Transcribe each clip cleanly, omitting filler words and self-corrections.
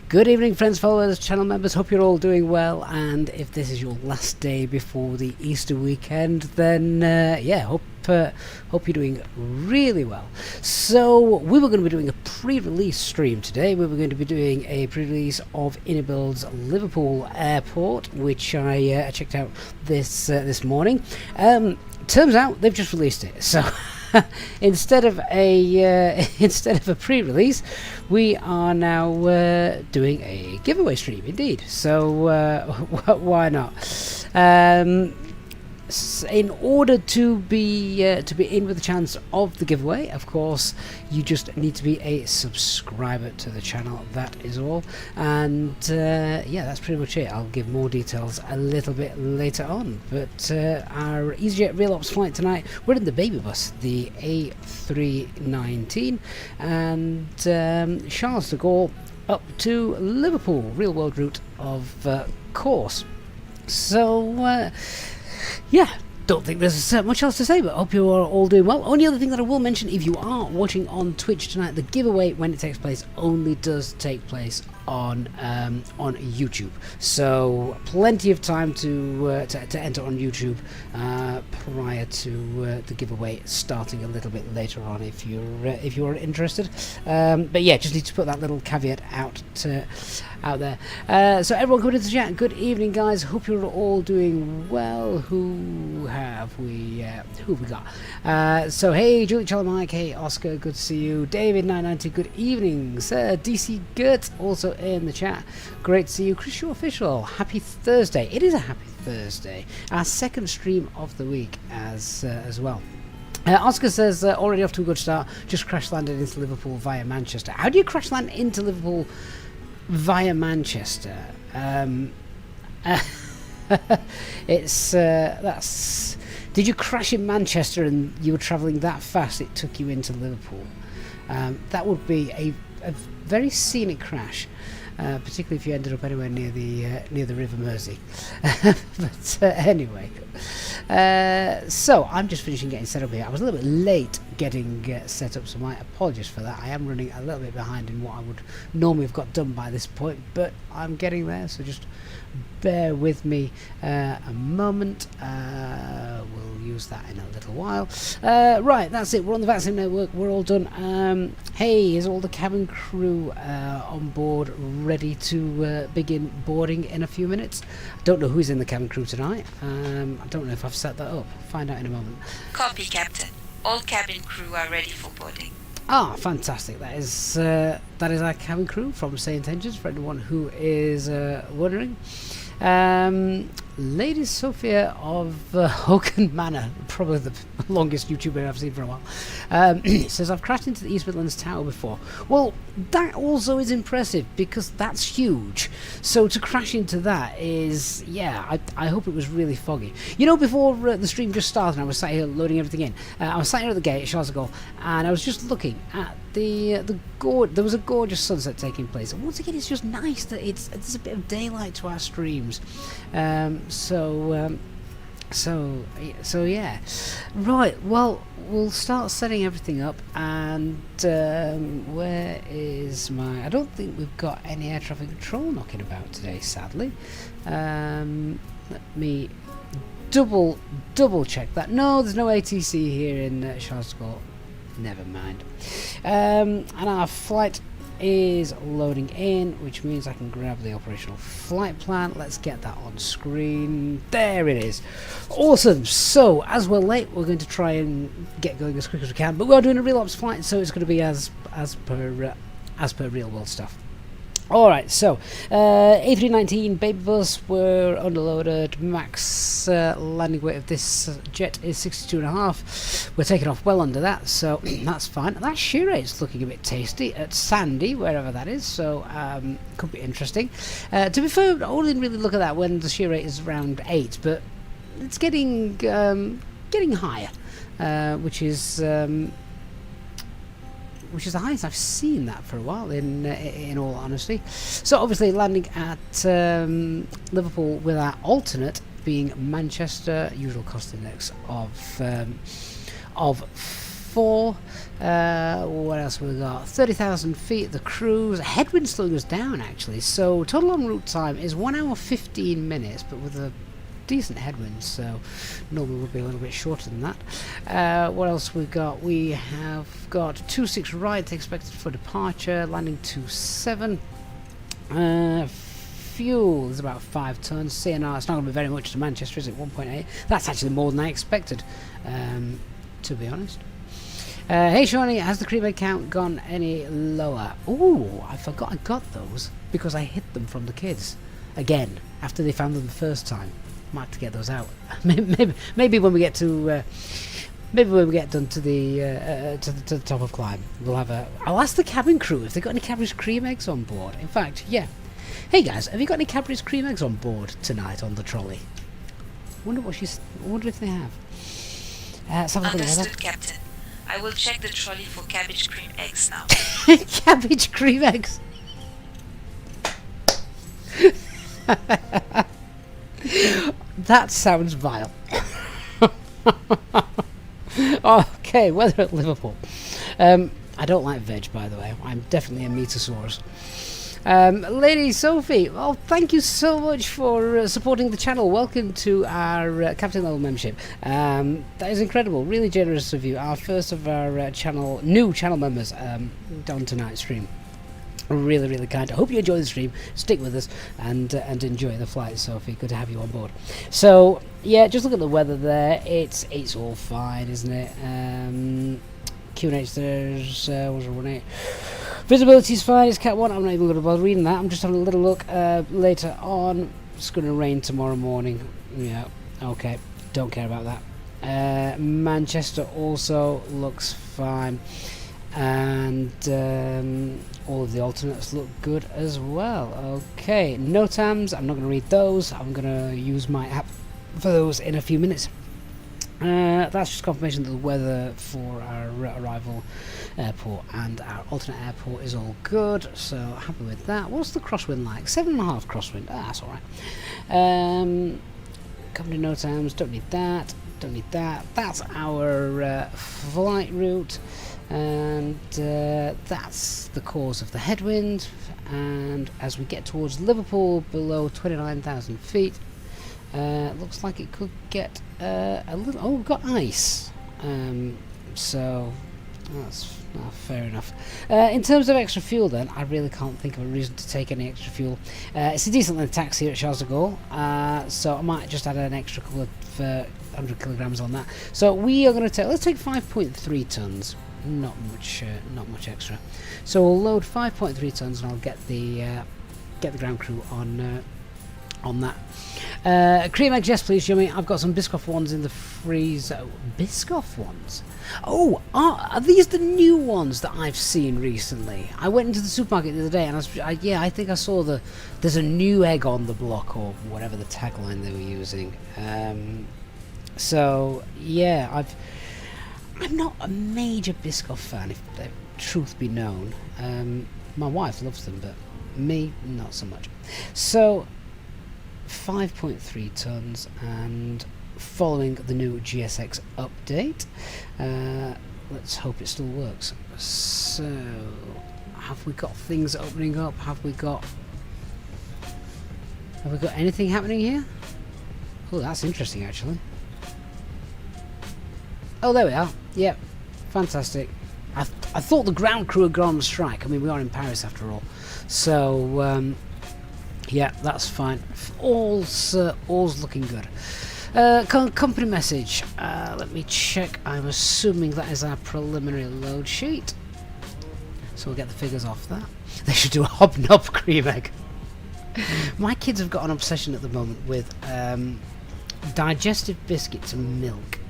Good evening, friends, followers, channel members. Hope you're all doing well, and if this is your last day before the Easter weekend, then hope you're doing really well. So we were going to be doing a pre-release stream today. We were going to be doing a pre-release of IniBuilds Liverpool Airport, which I checked out this morning. Turns out they've just released it, so instead of a pre-release, we are now doing a giveaway stream. Indeed, so why not? In order to be in with the chance of the giveaway, of course, you just need to be a subscriber to the channel. That is all, and that's pretty much it. I'll give more details a little bit later on. But our Easyjet Real Ops flight tonight, we're in the baby bus, the A320, and Charles de Gaulle up to Liverpool, real world route of course. So. Don't think there's much else to say, but hope you are all doing well. Only other thing that I will mention, if you are watching on Twitch tonight, the giveaway, when it takes place, only does take place on YouTube. So plenty of time to enter on YouTube prior to the giveaway starting a little bit later on, if you're interested. But yeah, just need to put that little caveat out there. So everyone coming into the chat, good evening, guys. Hope you're all doing well. Who have we got? So hey, Julie Chalamike, hey Oscar, good to see you. David 990, good evening. Sir DC Gert also in the chat, great to see you. Chris Shaw Official, happy Thursday. It is a happy Thursday, our second stream of the week as well. Oscar says already off to a good start, just crash landed into Liverpool via Manchester. How do you crash land into Liverpool via Manchester? Did you crash in Manchester and you were travelling that fast it took you into Liverpool? That would be a very scenic crash, particularly if you ended up anywhere near the River Mersey. But anyway, so I'm just finishing getting set up here. I was a little bit late getting set up, so my apologies for that. I am running a little bit behind in what I would normally have got done by this point, but I'm getting there, so just bear with me a moment. We'll use that in a little while. Right, that's it. We're on the VATSIM network. We're all done. Hey, is all the cabin crew on board, ready to begin boarding in a few minutes? I don't know who's in the cabin crew tonight. I don't know if I've set that up. Find out in a moment. Copy, Captain. All cabin crew are ready for boarding. Ah, fantastic. That is our cabin crew from SayIntentions, for anyone who is wondering. Lady Sophia of Hogan Manor, probably the longest YouTuber I've seen for a while, says, I've crashed into the East Midlands Tower before. Well, that also is impressive, because that's huge. So to crash into that is, I hope it was really foggy. You know, before the stream just started, I was sat here loading everything in. I was sat here at the gate at Charles de Gaulle, and I was just looking at there was a gorgeous sunset taking place. And once again, it's just nice that there's a bit of daylight to our streams. So yeah, right. Well, we'll start setting everything up, and where is my? I don't think we've got any air traffic control knocking about today, sadly. Let me double check that. No, there's no ATC here in Charles de Gaulle. Never mind. And our flight is loading in, which means I can grab the operational flight plan. Let's get that on screen. There it is. Awesome. So as we're late, we're going to try and get going as quick as we can, but we are doing a real ops flight, so it's going to be as per real world stuff. Alright, so A319 baby bus, we're underloaded. Max landing weight of this jet is 62.5. We're taking off well under that, so that's fine. That shear rate's looking a bit tasty at Sandy, wherever that is, so could be interesting. To be fair, I didn't really look at that when the shear rate is around 8, but it's getting higher, which is the highest I've seen that for a while, in all honesty. So obviously landing at Liverpool with our alternate being Manchester, usual cost index of 4. What else we got? 30,000 feet. The cruise. Headwind slowing us down actually. So total en route time is 1 hour 15 minutes, but with a decent headwind, so normally would be a little bit shorter than that. What else we got? We have got 26 right expected for departure, landing 27. Fuel is about 5 tons. CNR, it's not going to be very much to Manchester, is it? 1.8. That's actually more than I expected, to be honest. Hey Shawnee, has the crewmate count gone any lower? Ooh, I forgot I got those because I hid them from the kids again after they found them the first time. Might have to get those out. maybe when we get to maybe when we get done to the top of climb, we'll have a. I'll ask the cabin crew if they got any Cadbury's cream eggs on board. In fact, yeah. Hey guys, have you got any Cadbury's cream eggs on board tonight on the trolley? Wonder if they have. Understood, Captain. I will check the trolley for cabbage cream eggs now. Cabbage cream eggs. That sounds vile. Okay, weather at Liverpool. I don't like veg, by the way. I'm definitely a Metasaurus. Lady Sophie, well, thank you so much for supporting the channel. Welcome to our Captain level membership. That is incredible. Really generous of you. Our first of our new channel members on tonight's stream. Really, really kind. I hope you enjoy the stream. Stick with us and enjoy the flight, Sophie. Good to have you on board. So yeah, just look at the weather there. It's all fine, isn't it? QNH there's what's running. Visibility's fine. It's Cat 1. I'm not even going to bother reading that. I'm just having a little look later on. It's going to rain tomorrow morning. Yeah. Okay. Don't care about that. Manchester also looks fine. And all of the alternates look good as well. Okay, NOTAMs, I'm not going to read those. I'm going to use my app for those in a few minutes. That's just confirmation that the weather for our arrival airport and our alternate airport is all good, so happy with that. What's the crosswind like? 7.5 crosswind. That's alright. Company NOTAMs, don't need that. Don't need that. That's our flight route. And that's the cause of the headwind, and as we get towards Liverpool below 29,000 feet, looks like it could get a little. Oh, we've got ice, so that's fair enough. In terms of extra fuel, then I really can't think of a reason to take any extra fuel. It's a decent length tax here at Charles de Gaulle, so I might just add an extra couple of 100 kilograms on that. So we are going to take. Let's take 5.3 tons. Not much extra. So we'll load 5.3 tons, and I'll get the ground crew on that. Cream eggs, yes please, Jimmy. I've got some Biscoff ones in the freezer. Biscoff ones? Oh, are these the new ones that I've seen recently? I went into the supermarket the other day, and I think I saw there's a new egg on the block, or whatever the tagline they were using. So yeah, I'm not a major Biscoff fan, if the truth be known. My wife loves them, but me, not so much. So, 5.3 tons, and following the new GSX update, let's hope it still works. So, have we got things opening up? Have we got anything happening here? Oh, that's interesting, actually. Oh, there we are. Yep, fantastic. I thought the ground crew had gone on strike. I mean, we are in Paris after all. So, yeah, that's fine. All's looking good. Company message. Let me check. I'm assuming that is our preliminary load sheet. So we'll get the figures off that. They should do a hobnob cream egg. My kids have got an obsession at the moment with digestive biscuits and milk.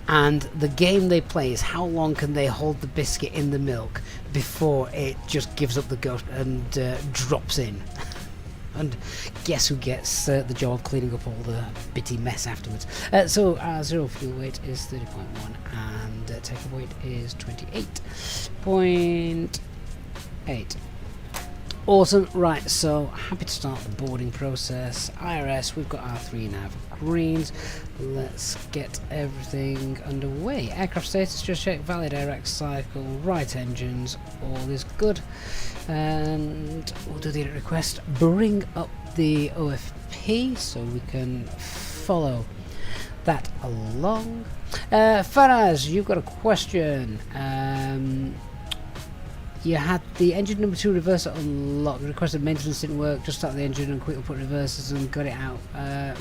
And the game they play is how long can they hold the biscuit in the milk before it just gives up the ghost and drops in. And guess who gets the job of cleaning up all the bitty mess afterwards. So our zero fuel weight is 30.1 and takeoff weight is 28.8. Awesome. Right, so happy to start the boarding process. IRS, we've got our 3 nav greens. Let's get everything underway. Aircraft status, just check. Valid AirX cycle, right engines, all is good. And we'll do the edit request. Bring up the OFP so we can follow that along. Faraz, you've got a question. You had the engine number 2 reverser unlocked, requested maintenance didn't work, just start the engine and quickly put reversers and got it out.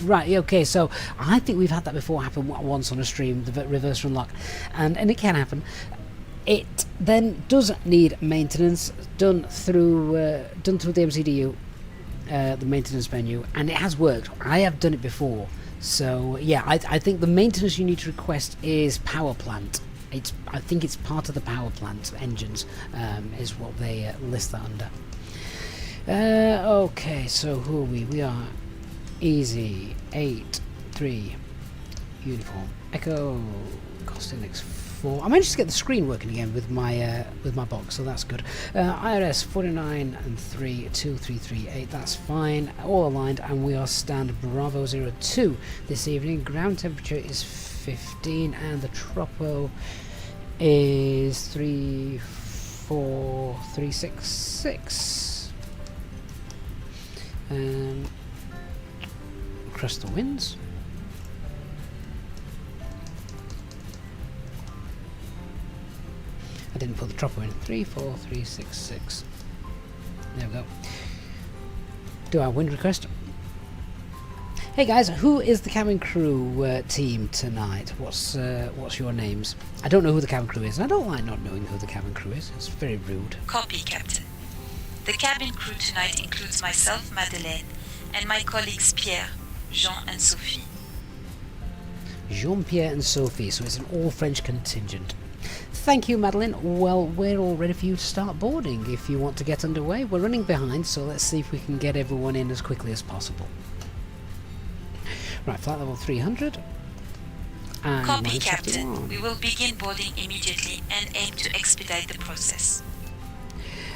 Right, okay, so I think we've had that before happen once on a stream, the reverser unlock, and it can happen. It then does need maintenance done through the MCDU, the maintenance menu, and it has worked. I have done it before, so yeah, I think the maintenance you need to request is power plant. I think it's part of the power plant engines, is what they list that under. Okay, so who are we? We are Easy 8-3 Uniform Echo Cost Index 4. I managed to get the screen working again with my box, so that's good. IRS 49 and 3 2338. That's fine, all aligned, and we are standard Bravo 02 this evening. Ground temperature is 15 and the tropo is 34366. Crest the winds. I didn't put the tropo in. 34366. There we go. Do our wind request. Hey guys, who is the cabin crew team tonight? What's your names? I don't know who the cabin crew is, and I don't like not knowing who the cabin crew is. It's very rude. Copy, Captain. The cabin crew tonight includes myself, Madeleine, and my colleagues Pierre, Jean and Sophie. Jean-Pierre and Sophie, so it's an all-French contingent. Thank you, Madeleine. Well, we're all ready for you to start boarding if you want to get underway. We're running behind, so let's see if we can get everyone in as quickly as possible. Right, flight level 300. Copy, Captain. We will begin boarding immediately and aim to expedite the process.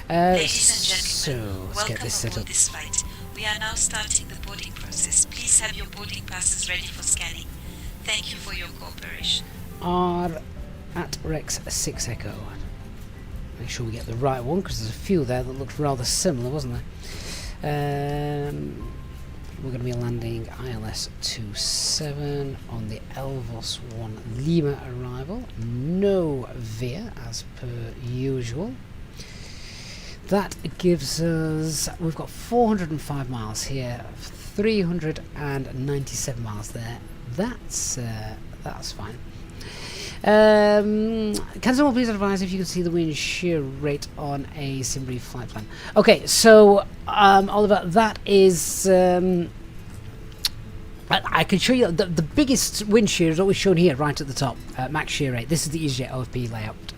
Ladies and gentlemen, welcome aboard this flight. We are now starting the boarding process. Please have your boarding passes ready for scanning. Thank you for your cooperation. R at Rex 6 Echo. Make sure we get the right one, because there's a few there that looked rather similar, wasn't there? We're going to be landing ILS 27 on the Elvos 1 Lima arrival. No VIA as per usual. That gives us, we've got 405 miles here, 397 miles there. That's fine. Can someone please advise if you can see the wind shear rate on a Simbrief flight plan? Okay, so Oliver, that is I can show you the biggest wind shear is always shown here right at the top, max shear rate. This is the Easyjet OFP layout.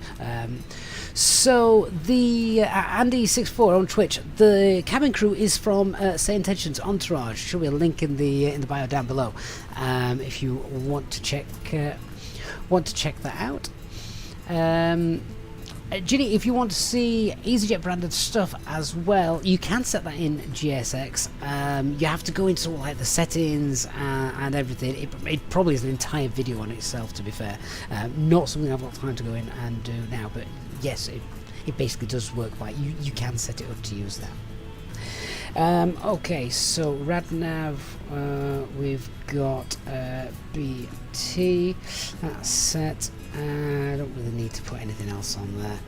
So the Andy64 on Twitch, the cabin crew is from SayIntentions Entourage. Should be a link in the bio down below if you want to check that out. Ginny, if you want to see EasyJet branded stuff as well, you can set that in GSX. You have to go into sort of like the settings and everything. It probably is an entire video on itself, to be fair. Not something I've got time to go in and do now, but yes, it basically does work like you can set it up to use that. Okay, so RadNav, we've got BT, that's set. I don't really need to put anything else on there.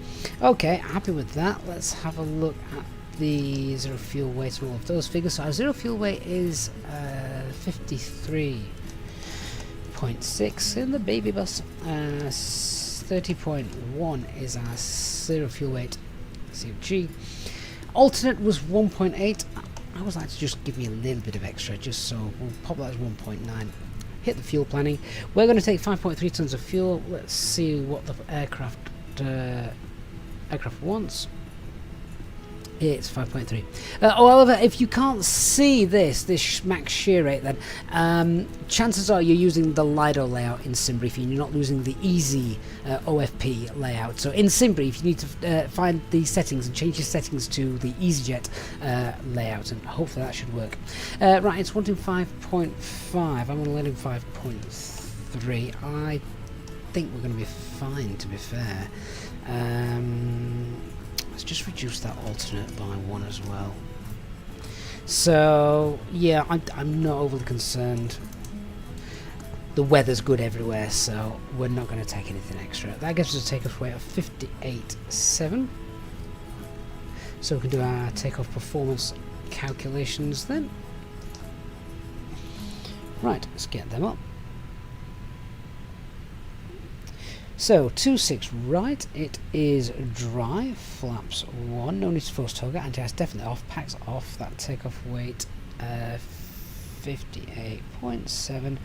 Okay, happy with that. Let's have a look at the zero fuel weight and all of those figures. So our zero fuel weight is 53.6 in the baby bus. 30.1 is our zero fuel weight CFG. Alternate was 1.8. I always like to just give me a little bit of extra, just so we'll pop that as 1.9. Hit the fuel planning. We're going to take 5.3 tons of fuel. Let's see what the aircraft wants. It's 5.3. However, if you can't see this max shear rate, then chances are you're using the Lido layout in SimBrief and you're not using the Easy OFP layout. So in SimBrief, you need to find the settings and change your settings to the Easyjet layout, and hopefully that should work. Right, it's wanting 5.5. I'm going to let him 5.3. I think we're going to be fine, to be fair. Let's just reduce that alternate by 1 as well. So yeah, I'm not overly concerned. The weather's good everywhere, so we're not going to take anything extra. That gives us a takeoff weight of 58.7. So we can do our takeoff performance calculations then. Right, let's get them up. So 26 right, it is dry, flaps 1, no need to force toggle, anti-ice definitely off, packs off, that takeoff weight 58.7,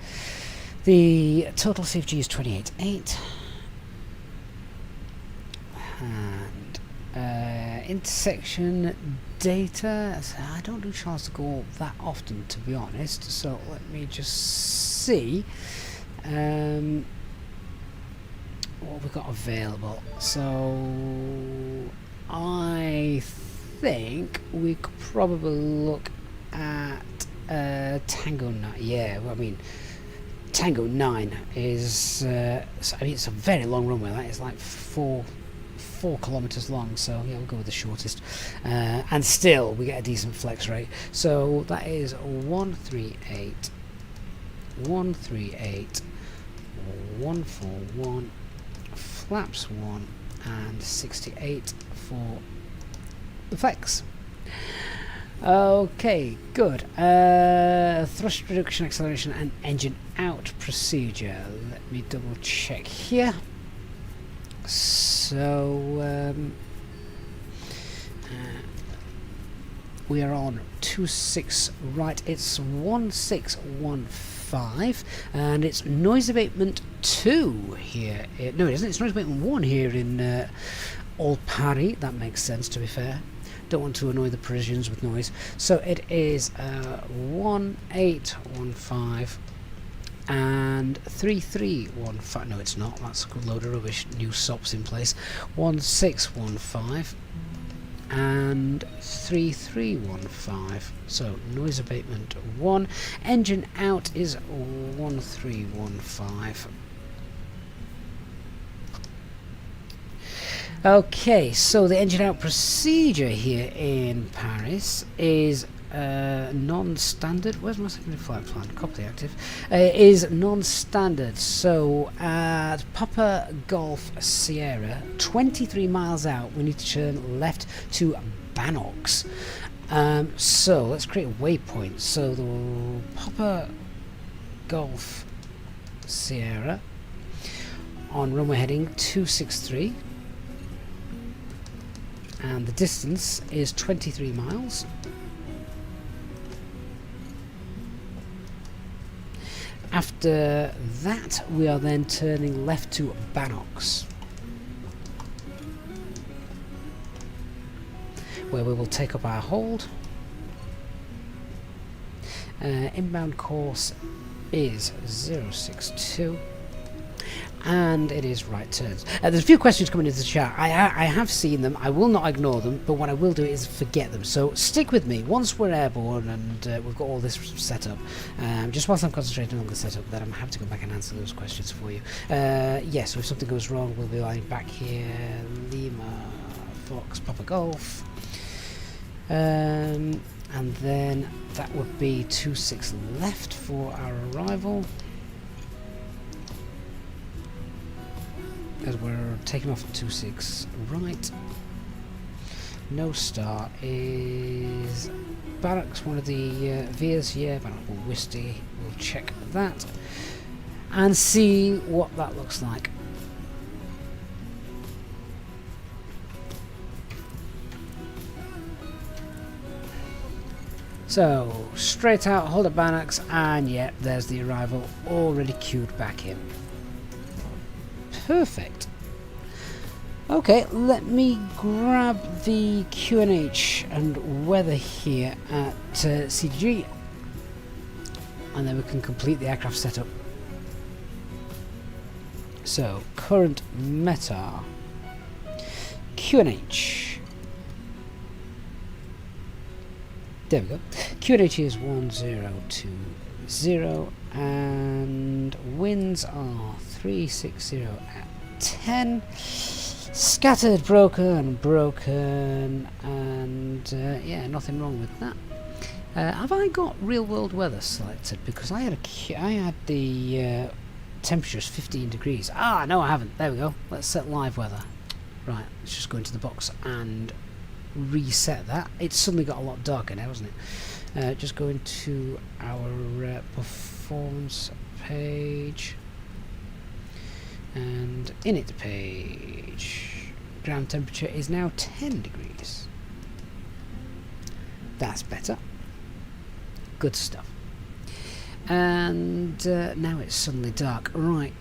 the total CFG is 28.8, and intersection data, I don't do Charles de Gaulle that often, to be honest, so let me just see what we've got available. So I think we could probably look at Tango 9. Yeah, well, I mean Tango 9 is I mean it's a very long runway. That is like 4 kilometers long, so yeah, we'll go with the shortest, and still we get a decent flex rate. So that is 138, 138, 141, flaps 1, and 68 for the flex. Okay, good. Thrust reduction, acceleration, and engine out procedure. Let me double check here. So we are on 26 right. It's 1615, and it's noise abatement 2 here. No, it isn't. It's noise abatement 1 here in Old Paris. That makes sense, to be fair. Don't want to annoy the Parisians with noise. So it is 1815 and 3315. No, it's not. That's a good load of rubbish. New SOPs in place. 1615 and 3315. So noise abatement 1. Engine out is 1315. Okay, so the engine out procedure here in Paris is non-standard. Where's my secondary flight plan? Copy active. Is non-standard. So at Papa Golf Sierra, 23 miles out, we need to turn left to Banox. So let's create a waypoint. So the Papa Golf Sierra on runway heading 263. And the distance is 23 miles. After that, we are then turning left to Banox, where we will take up our hold. Inbound course is 062. And it is right turns. There's a few questions coming into the chat. I have seen them. I will not ignore them, but what I will do is forget them. So stick with me. Once we're airborne and we've got all this set up, just whilst I'm concentrating on the setup, then I'm happy to go back and answer those questions for you. Yes, so if something goes wrong, we'll be lying back here. Lima, Fox, Papa Golf. And then that would be 26 left for our arrival. As we're taking off at 26 right. No star is Barracks, one of the Vias, yeah, Barracks Whiskey. We'll check that and see what that looks like. So straight out, hold at Barracks, and yeah, there's the arrival already queued back in. Perfect. Okay, let me grab the QNH and weather here at CDG, and then we can complete the aircraft setup. So, current meta, QNH. There we go. QNH is 1020 and winds are 360 at 10. Scattered, broken, and yeah, nothing wrong with that. Have I got real world weather selected? Because I had the temperatures 15 degrees. Ah, no, I haven't. There we go. Let's set live weather. Right, let's just go into the box and reset that. It's suddenly got a lot darker now, hasn't it? Just go into our performance page and init page. Ground temperature is now 10 degrees. That's better. Good stuff. And now it's suddenly dark. Right.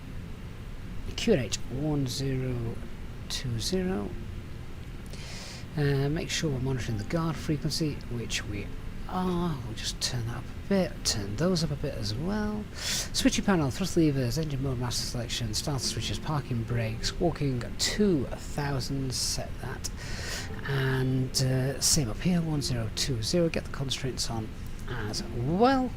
QNH 1020. Make sure we're monitoring the guard frequency, which we are. We'll just turn that up a bit, turn those up a bit as well. Switching panel, thrust levers, engine mode master selection, starter switches, parking brakes, walking 2000, set that. And same up here, 1020, get the constraints on as well.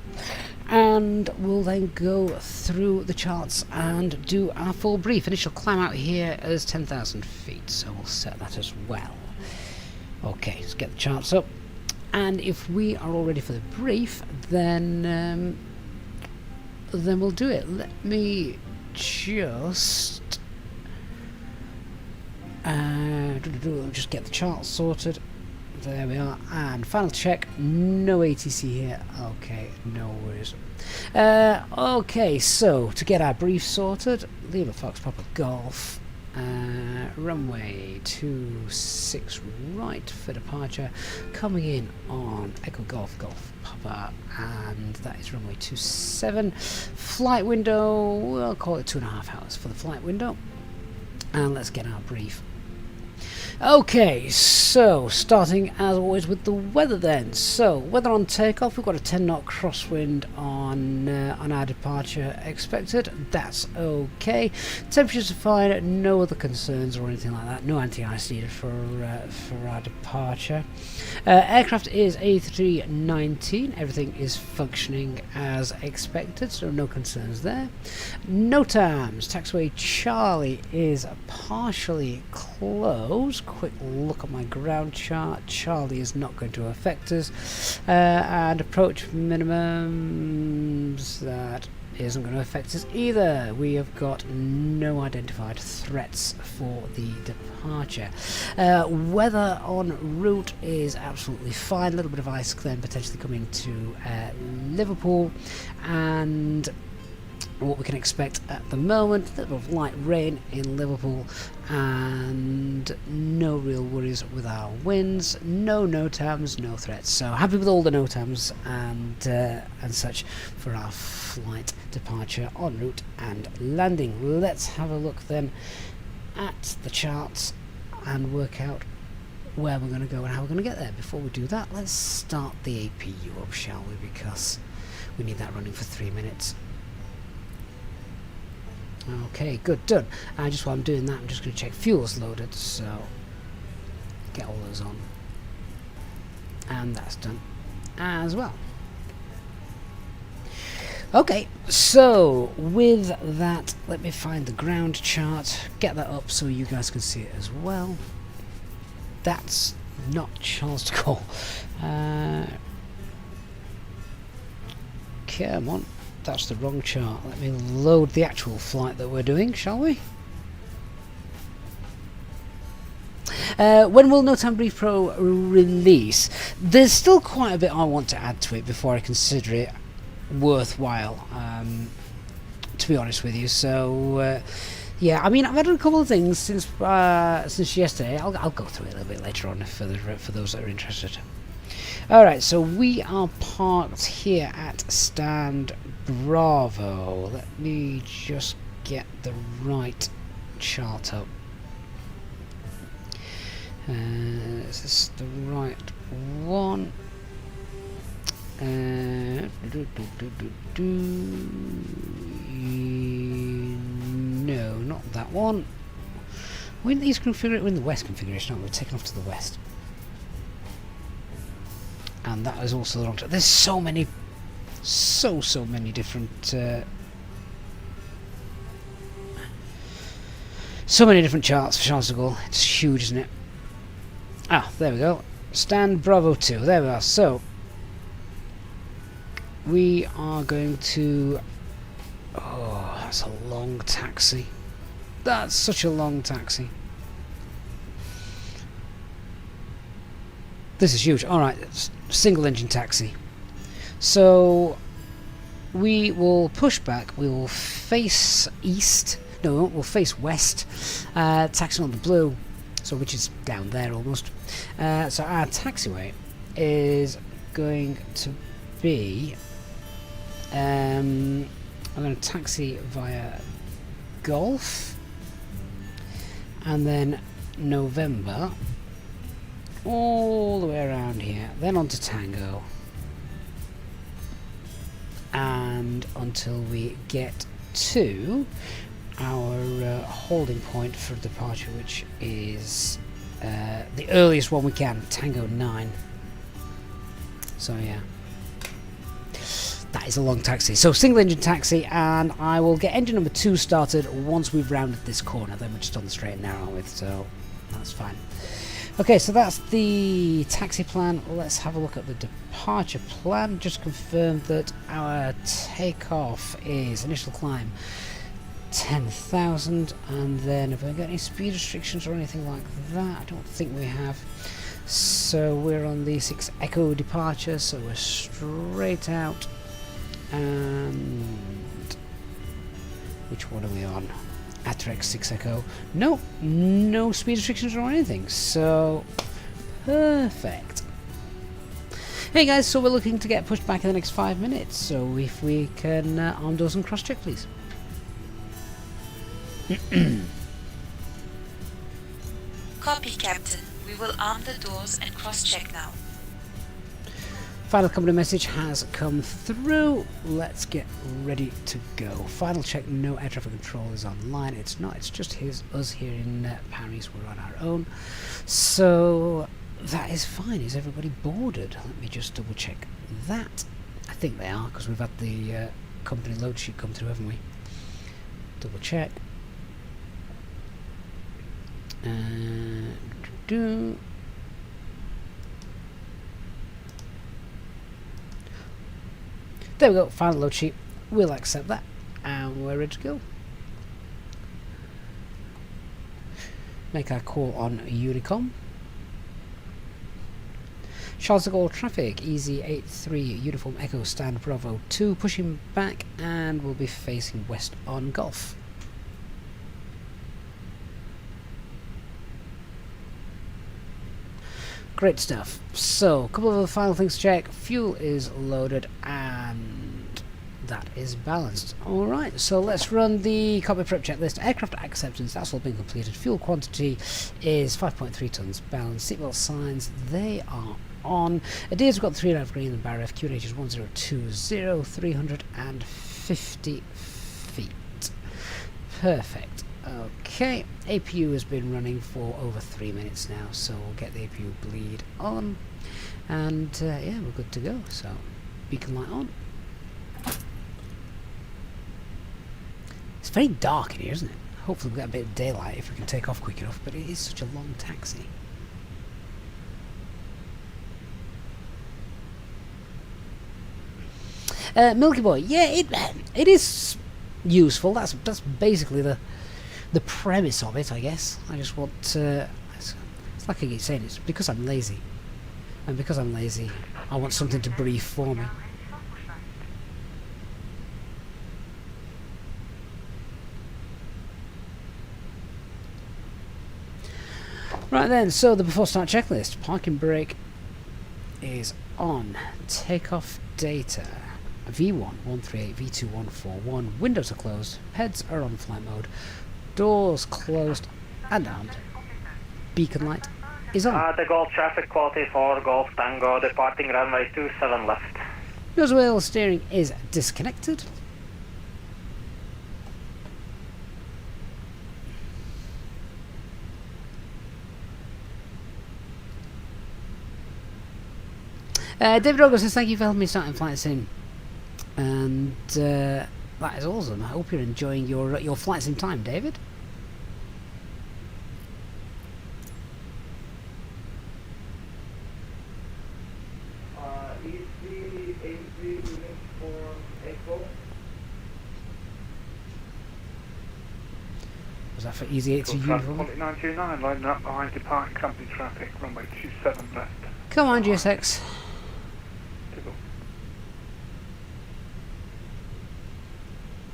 And we'll then go through the charts and do our full brief. Initial climb out here is 10,000 feet, so we'll set that as well. Okay, let's get the charts up. And if we are all ready for the brief, then we'll do it. Let me just get the charts sorted. There we are. And final check. No ATC here. Okay, no worries. Okay, so to get our brief sorted, Lima Fox Papa Golf. Runway 26 right for departure, coming in on Echo Golf Golf Papa, and that is runway 27. Flight window, we'll call it 2.5 hours for the flight window, and let's get our brief. Okay, so starting as always with the weather then. So weather on takeoff, we've got a 10 knot crosswind on our departure expected. That's okay. Temperatures are fine, no other concerns or anything like that. No anti-ice needed for our departure. Aircraft is A319. Everything is functioning as expected, so no concerns there. NOTAMs, taxiway Charlie is partially closed. Quick look at my ground chart. Charlie is not going to affect us, and approach minimums, that isn't going to affect us either. We have got no identified threats for the departure. Weather en route is absolutely fine. A little bit of ice then potentially coming to Liverpool, and what we can expect at the moment, a little bit of light rain in Liverpool, and no real worries with our winds. No NOTAMs, no threats. So happy with all the NOTAMs and such for our flight departure, en route and landing. Let's have a look then at the charts and work out where we're going to go and how we're going to get there. Before we do that, let's start the APU up, shall we, because we need that running for 3 minutes. Okay, good, done. And just while I'm doing that, I'm just going to check fuel's loaded, so get all those on. And that's done as well. Okay, so with that, let me find the ground chart, get that up so you guys can see it as well. That's not Charles de Gaulle. Come on. That's the wrong chart. Let me load the actual flight that we're doing, shall we? When will NOTAM Brief Pro release? There's still quite a bit I want to add to it before I consider it worthwhile, to be honest with you. So, yeah, I mean, I've added a couple of things since yesterday. I'll go through it a little bit later on for those that are interested. Alright, so we are parked here at stand Bravo. Let me just get the right chart up. Is this the right one? No, not that one. We're in the east configuration, we're in the west configuration, aren't we? We're taken off to the west. And that is also the wrong. There's so many, so many different, so many different charts for Charles de Gaulle. It's huge, isn't it? Ah, there we go. Stand Bravo 2. There we are. So we are going to. Oh, that's a long taxi. That's such a long taxi. This is huge. Alright, single engine taxi. So we will push back. We will face east. No, we won't. We'll face west. Taxi on the blue. So which is down there almost. So our taxiway is going to be. I'm going to taxi via Golf, and then November, all the way around here, then on to Tango, and until we get to our holding point for departure, which is the earliest one we can, Tango 9. So yeah. That is a long taxi. So single engine taxi, and I will get engine number 2 started once we've rounded this corner. Then we're just on the straight and narrow, aren't we? So that's fine. Okay, so that's the taxi plan. Let's have a look at the departure plan. Just confirm that our takeoff is initial climb 10,000, and then have we got any speed restrictions or anything like that? I don't think we have. So we're on the 6 Echo departure, so we're straight out. And which one are we on? Atrex 6 Echo. No speed restrictions or anything. So perfect. Hey guys, so we're looking to get pushed back in the next 5 minutes. So if we can arm doors and cross check, please. Copy, Captain. We will arm the doors and cross check now. Final company message has come through. Let's get ready to go. Final check, no air traffic control is online. It's not, it's just us here in Paris. We're on our own. So that is fine. Is everybody boarded? Let me just double check that. I think they are, because we've had the company load sheet come through, haven't we? Double check. There we go, final load sheet. We'll accept that, and we're ready to go. Make our call on Unicom. Charles de Gaulle traffic, EZ83 Uniform Echo Stand Bravo 2, pushing back, and we'll be facing west on Golf. Great stuff. So, a couple of other final things to check. Fuel is loaded and that is balanced. Alright, so let's run the cockpit prep checklist. Aircraft acceptance, that's all been completed. Fuel quantity is 5.3 tonnes balanced. Seatbelt signs, they are on. Adheres, we've got 3.5 green in the bar F. QNH is 1020, 350 feet. Perfect. Okay, APU has been running for over 3 minutes now, so we'll get the APU bleed on, and yeah, we're good to go. So, beacon light on. It's very dark in here, isn't it? Hopefully we'll get a bit of daylight if we can take off quick enough, but it is such a long taxi. Milky Boy, yeah, it is useful. That's basically the premise of it, I guess. I just want it's like I keep saying, it's because I'm lazy, and because I'm lazy I want something to brief for me. Right then, so the before start checklist. Parking brake is on. Takeoff data. V1 138, V2 141. Windows are closed. Heads are on flight mode. Doors closed and armed. Beacon light is on. The Golf traffic, quality 4, Golf Tango, departing runway 27 left. Nose wheel steering is disconnected. David Rogo says thank you for helping me start in flight sim, and that is awesome. I hope you're enjoying your flight sim time, David. Easy A3 uniform Echo. Was that for Easy A3 uniform? 929, lining up behind departing company traffic, runway 27 left. Come on, GSX.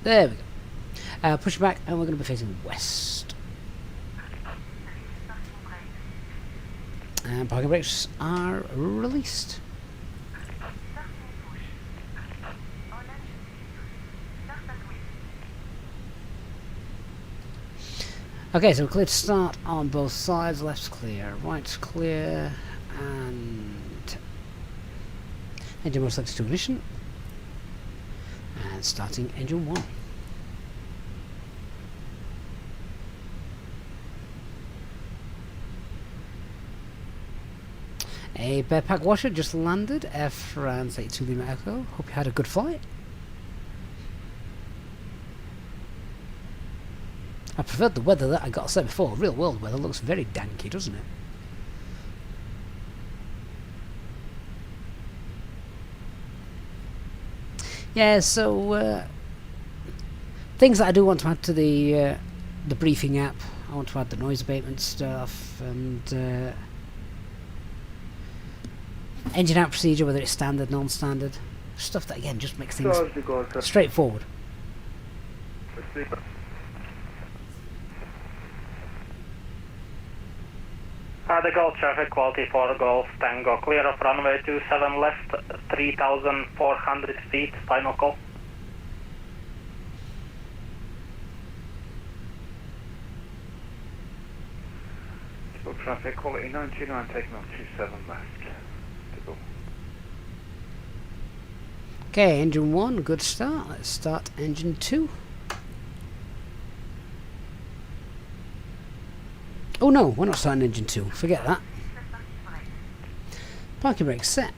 There we go. Pushback, and we're going to be facing west. And parking brakes are released. Okay, so we're clear to start on both sides. Left's clear, right's clear, and engine mode selected to ignition. And starting engine 1. A barepack washer just landed. France A2 Lima Echo. Hope you had a good flight. I preferred the weather that I got set before. Real world weather looks very danky, doesn't it? Yeah, so things that I do want to add to the briefing app. I want to add the noise abatement stuff and engine out procedure, whether it's standard, non-standard, stuff that again just makes things straightforward. The Golf traffic, quality 4, Golf Tango, clear of runway 27 left, 3,400 feet, final call. Golf traffic, quality 99, taking off 27 left. Okay, engine 1, good start. Let's start engine 2. Oh no, we're not starting engine 2. Forget that. Parking brake set.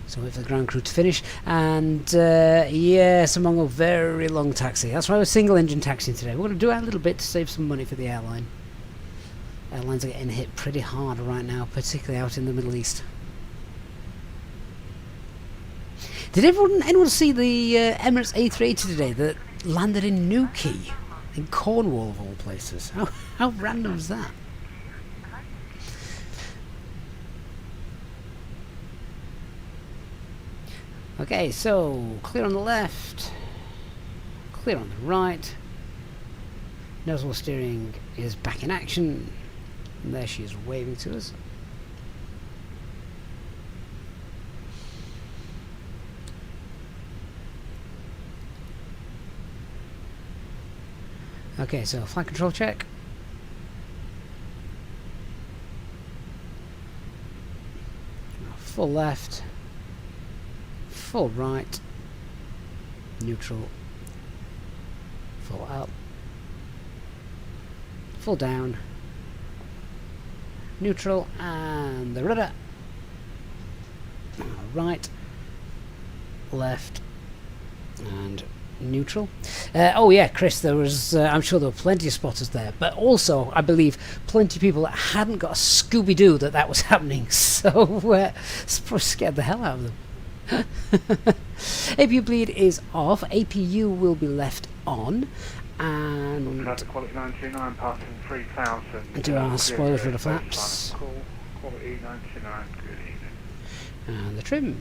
So wait for the ground crew to finish, and yes, among a very long taxi. That's why we're single engine taxiing today. We're going to do our little bit to save some money for the airline. Airlines are getting hit pretty hard right now, particularly out in the Middle East. Did anyone see the Emirates A380 today that landed in Newquay, in Cornwall of all places? How random is that? Okay, so clear on the left, clear on the right. Nose wheel steering is back in action. And there she is waving to us. Okay, so flight control check. Full left. Full right, neutral, full up, full down, neutral, and the rudder. Right, left, and neutral. Oh yeah, Chris, there was, I'm sure there were plenty of spotters there, but also, I believe, plenty of people that hadn't got a Scooby-Doo that was happening, so scared the hell out of them. APU bleed is off. APU will be left on, and quality 929 passing 3,000. Do our spoilers for the flaps. Quality 99. Good evening. And the trim.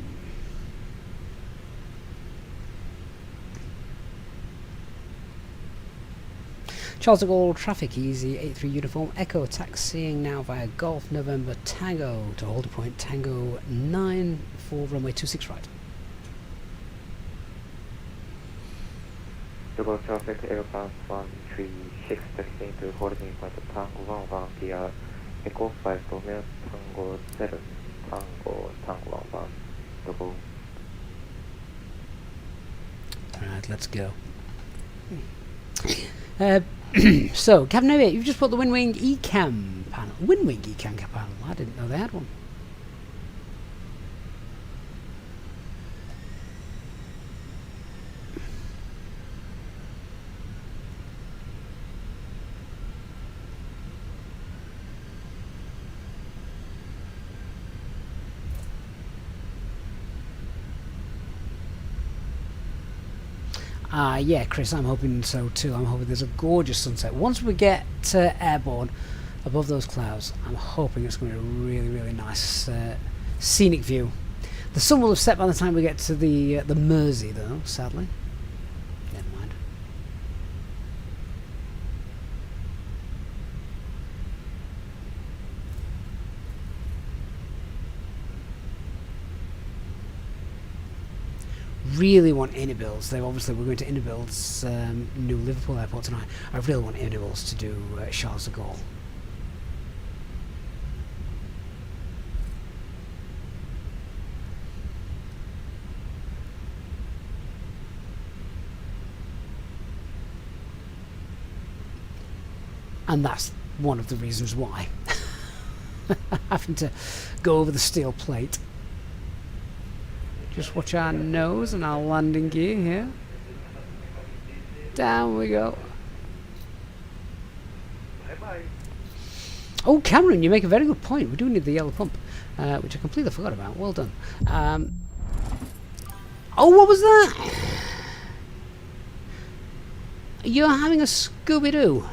Charles de Gaulle traffic, easy 83 uniform echo, taxiing now via Golf November Tango to hold point Tango 9 for runway 26 right. De Gaulle traffic, Airbus 136 taxiing to holding point Tango 11 via Echo 5 Romeo Tango 7 Tango 11 De Gaulle. Alright, let's go. So, Cabin Aviator, you've just put the Windwing ECAM panel. Windwing ECAM panel? I didn't know they had one. Yeah, Chris, I'm hoping so too. I'm hoping there's a gorgeous sunset. Once we get airborne above those clouds, I'm hoping it's going to be a really, really nice scenic view. The sun will have set by the time we get to the Mersey, though, sadly. Never mind. Really want IniBuilds. They obviously we're going to IniBuilds new Liverpool airport tonight. I really want IniBuilds to do Charles de Gaulle. And that's one of the reasons why. Having to go over the steel plate. Just watch our nose and our landing gear here. Down we go. Bye-bye. Oh, Cameron, you make a very good point. We do need the yellow pump, which I completely forgot about. Well done. Oh, what was that? You're having a Scooby-Doo.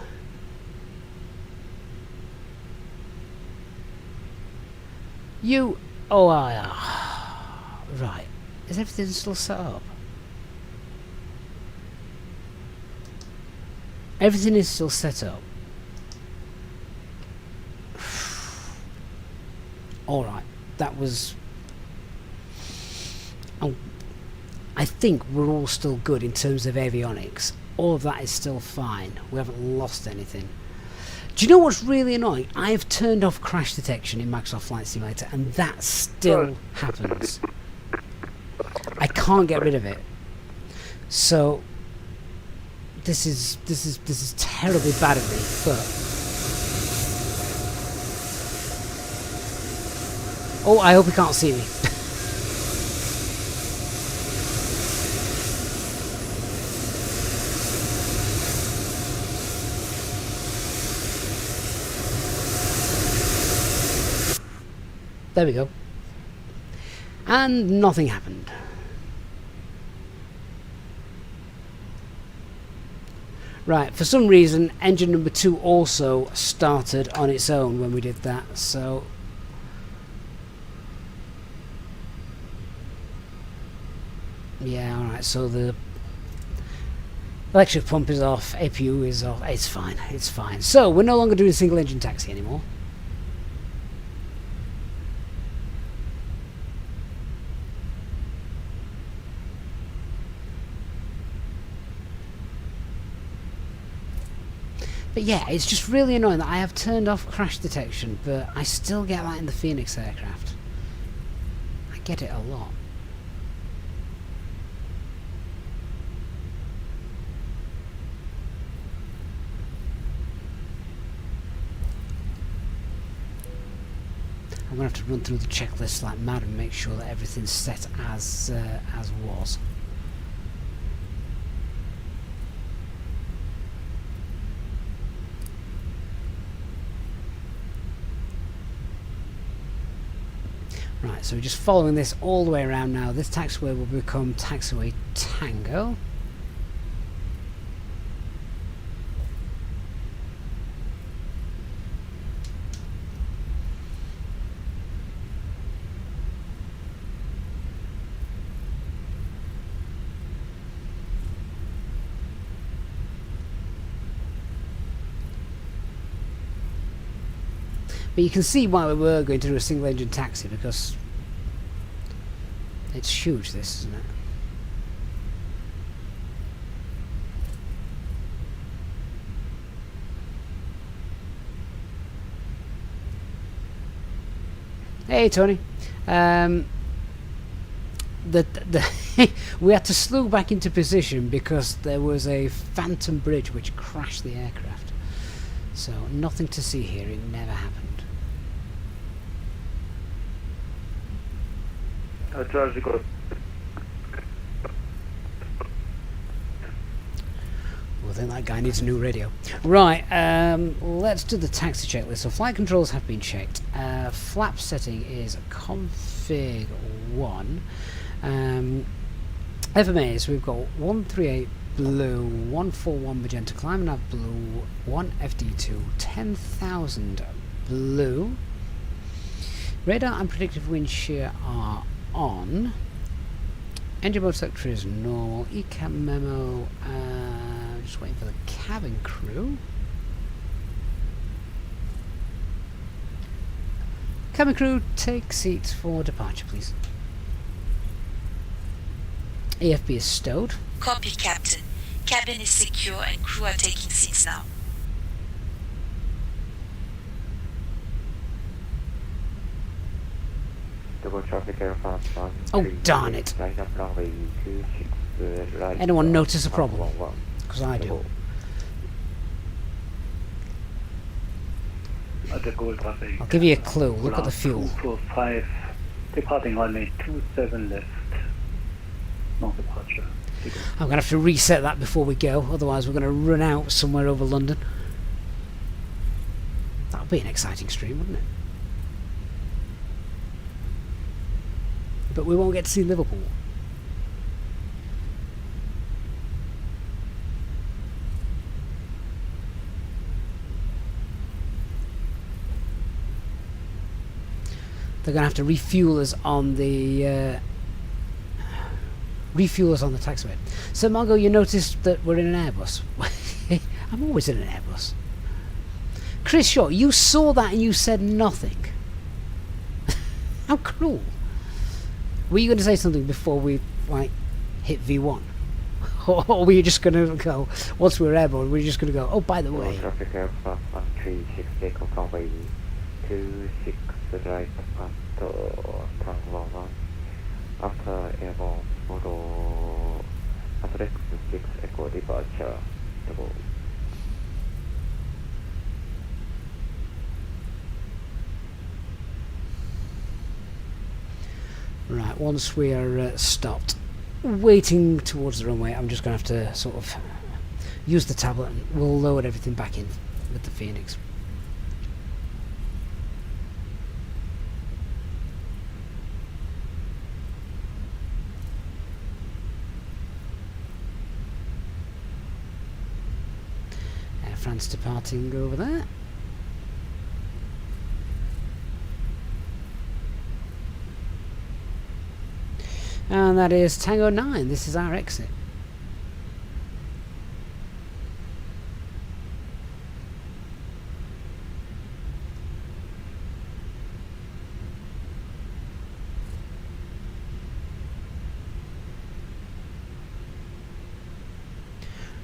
You... Oh, right. Is everything still set up? Everything is still set up. Alright. That was... Oh, I think we're all still good in terms of avionics. All of that is still fine. We haven't lost anything. Do you know what's really annoying? I have turned off crash detection in Microsoft Flight Simulator, and that still happens. I can't get rid of it. So this is terribly bad of me, but oh, I hope he can't see me. There we go. And nothing happened. Right, for some reason, engine number 2 also started on its own when we did that, so... Yeah, alright, so the electric pump is off, APU is off, it's fine, it's fine. So, we're no longer doing single engine taxi anymore. But yeah, it's just really annoying that I have turned off crash detection, but I still get that in the Fenix aircraft. I get it a lot. I'm going to have to run through the checklist like mad and make sure that everything's set as was. Right, so we're just following this all the way around now. This taxiway will become taxiway Tango. But you can see why we were going to do a single engine taxi, because it's huge, this, isn't it? Hey Tony, we had to slow back into position because there was a phantom bridge which crashed the aircraft. So nothing to see here, it never happened. George, go. Well, then that guy needs a new radio. Right, let's do the taxi checklist. So flight controls have been checked. Flap setting is config 1. FMAs, we've got 138 blue, 141 magenta, climb nav blue, 1 FD2, 10,000 blue. Radar and predictive wind shear are on. Engine mode sector is normal. ECAM memo, just waiting for the cabin crew. Cabin crew, take seats for departure, please. AFB is stowed. Copy, Captain. Cabin is secure and crew are taking seats now. Double traffic air fast 1. Oh, darn it. Right up runway 26 right. Anyone notice a problem? Because I do. I'll give you a clue. Look at the fuel. 245, departing runway 27 left. No departure. I'm going to have to reset that before we go, otherwise we're going to run out somewhere over London. That would be an exciting stream, wouldn't it? But we won't get to see Liverpool. They're going to have to refuel us on the taxiway. So Margot, you noticed that we're in an Airbus. I'm always in an Airbus. Chris Shaw, you saw that and you said nothing. How cruel. Were you going to say something before we hit V1? Or were you just going to go, once we're airborne, we're just going to go, oh, by the way. Traffic aircraft 136, takeoff runway 26 right at Tango 11. After airborne, follow approx 6 echo departure. Double. Right, once we are stopped, waiting towards the runway, I'm just going to have to sort of use the tablet and we'll load everything back in with the Phoenix. Air France departing over there. And that is Tango 9. This is our exit.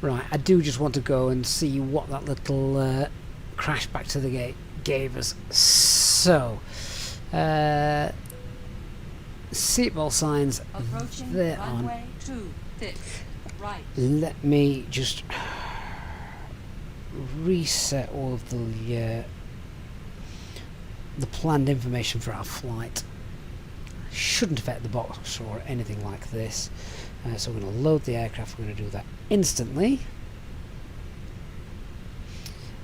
Right, I do just want to go and see what that little crash back to the gate gave us. So, seatbelt signs, they're on. Right. Let me just reset all of the planned information for our flight. Shouldn't affect the box or anything like this. So we're going to load the aircraft. We're going to do that instantly.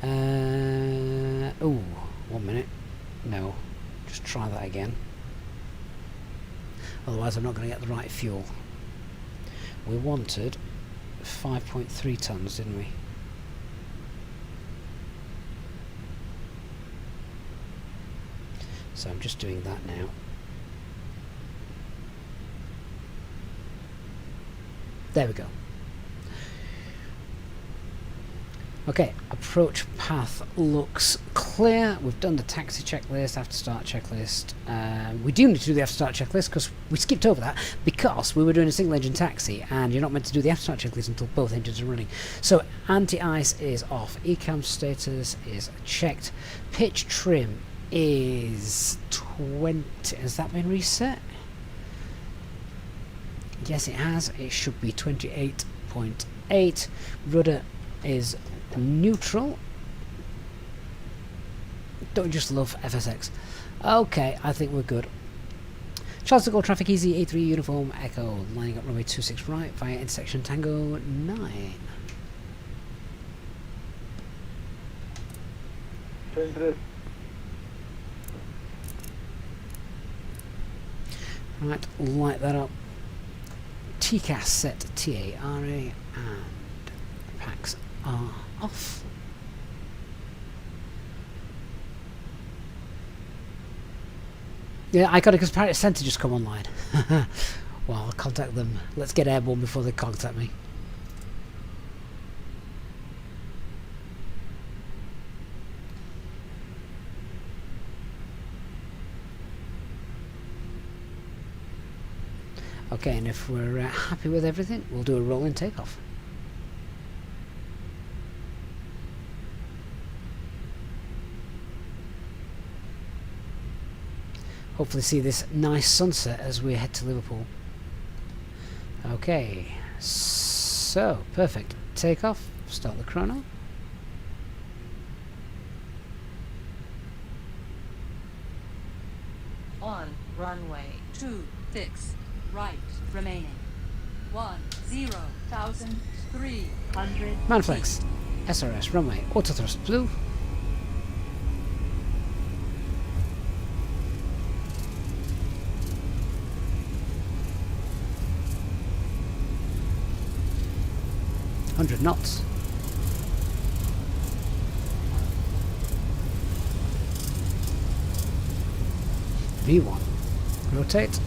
Oh, 1 minute. No, just try that again. Otherwise I'm not going to get the right fuel. We wanted 5.3 tons, didn't we? So I'm just doing that now. There we go. Okay, approach path looks clear. We've done the taxi checklist, after start checklist. We do need to do the after start checklist because we skipped over that because we were doing a single engine taxi and you're not meant to do the after start checklist until both engines are running. So anti-ice is off, ECAM status is checked, pitch trim is 20. Has that been reset? Yes, it has. It should be 28.8. Rudder is neutral. Don't you just love FSX? Okay, I think we're good. Charles de Gaulle traffic easy A3 uniform echo lining up runway 26 right via intersection Tango 9. Right, light that up. TCAS set TARA and packs are off. Yeah, I got it because Paris Centre just come online. Well, I'll contact them. Let's get airborne before they contact me. Okay, and if we're happy with everything, we'll do a rolling takeoff. Hopefully see this nice sunset as we head to Liverpool. Okay, so perfect. Takeoff, start the chrono. On runway 26 right remaining 10,300 Manflex, SRS, runway, auto thrust blue. Knots. V1. Rotate.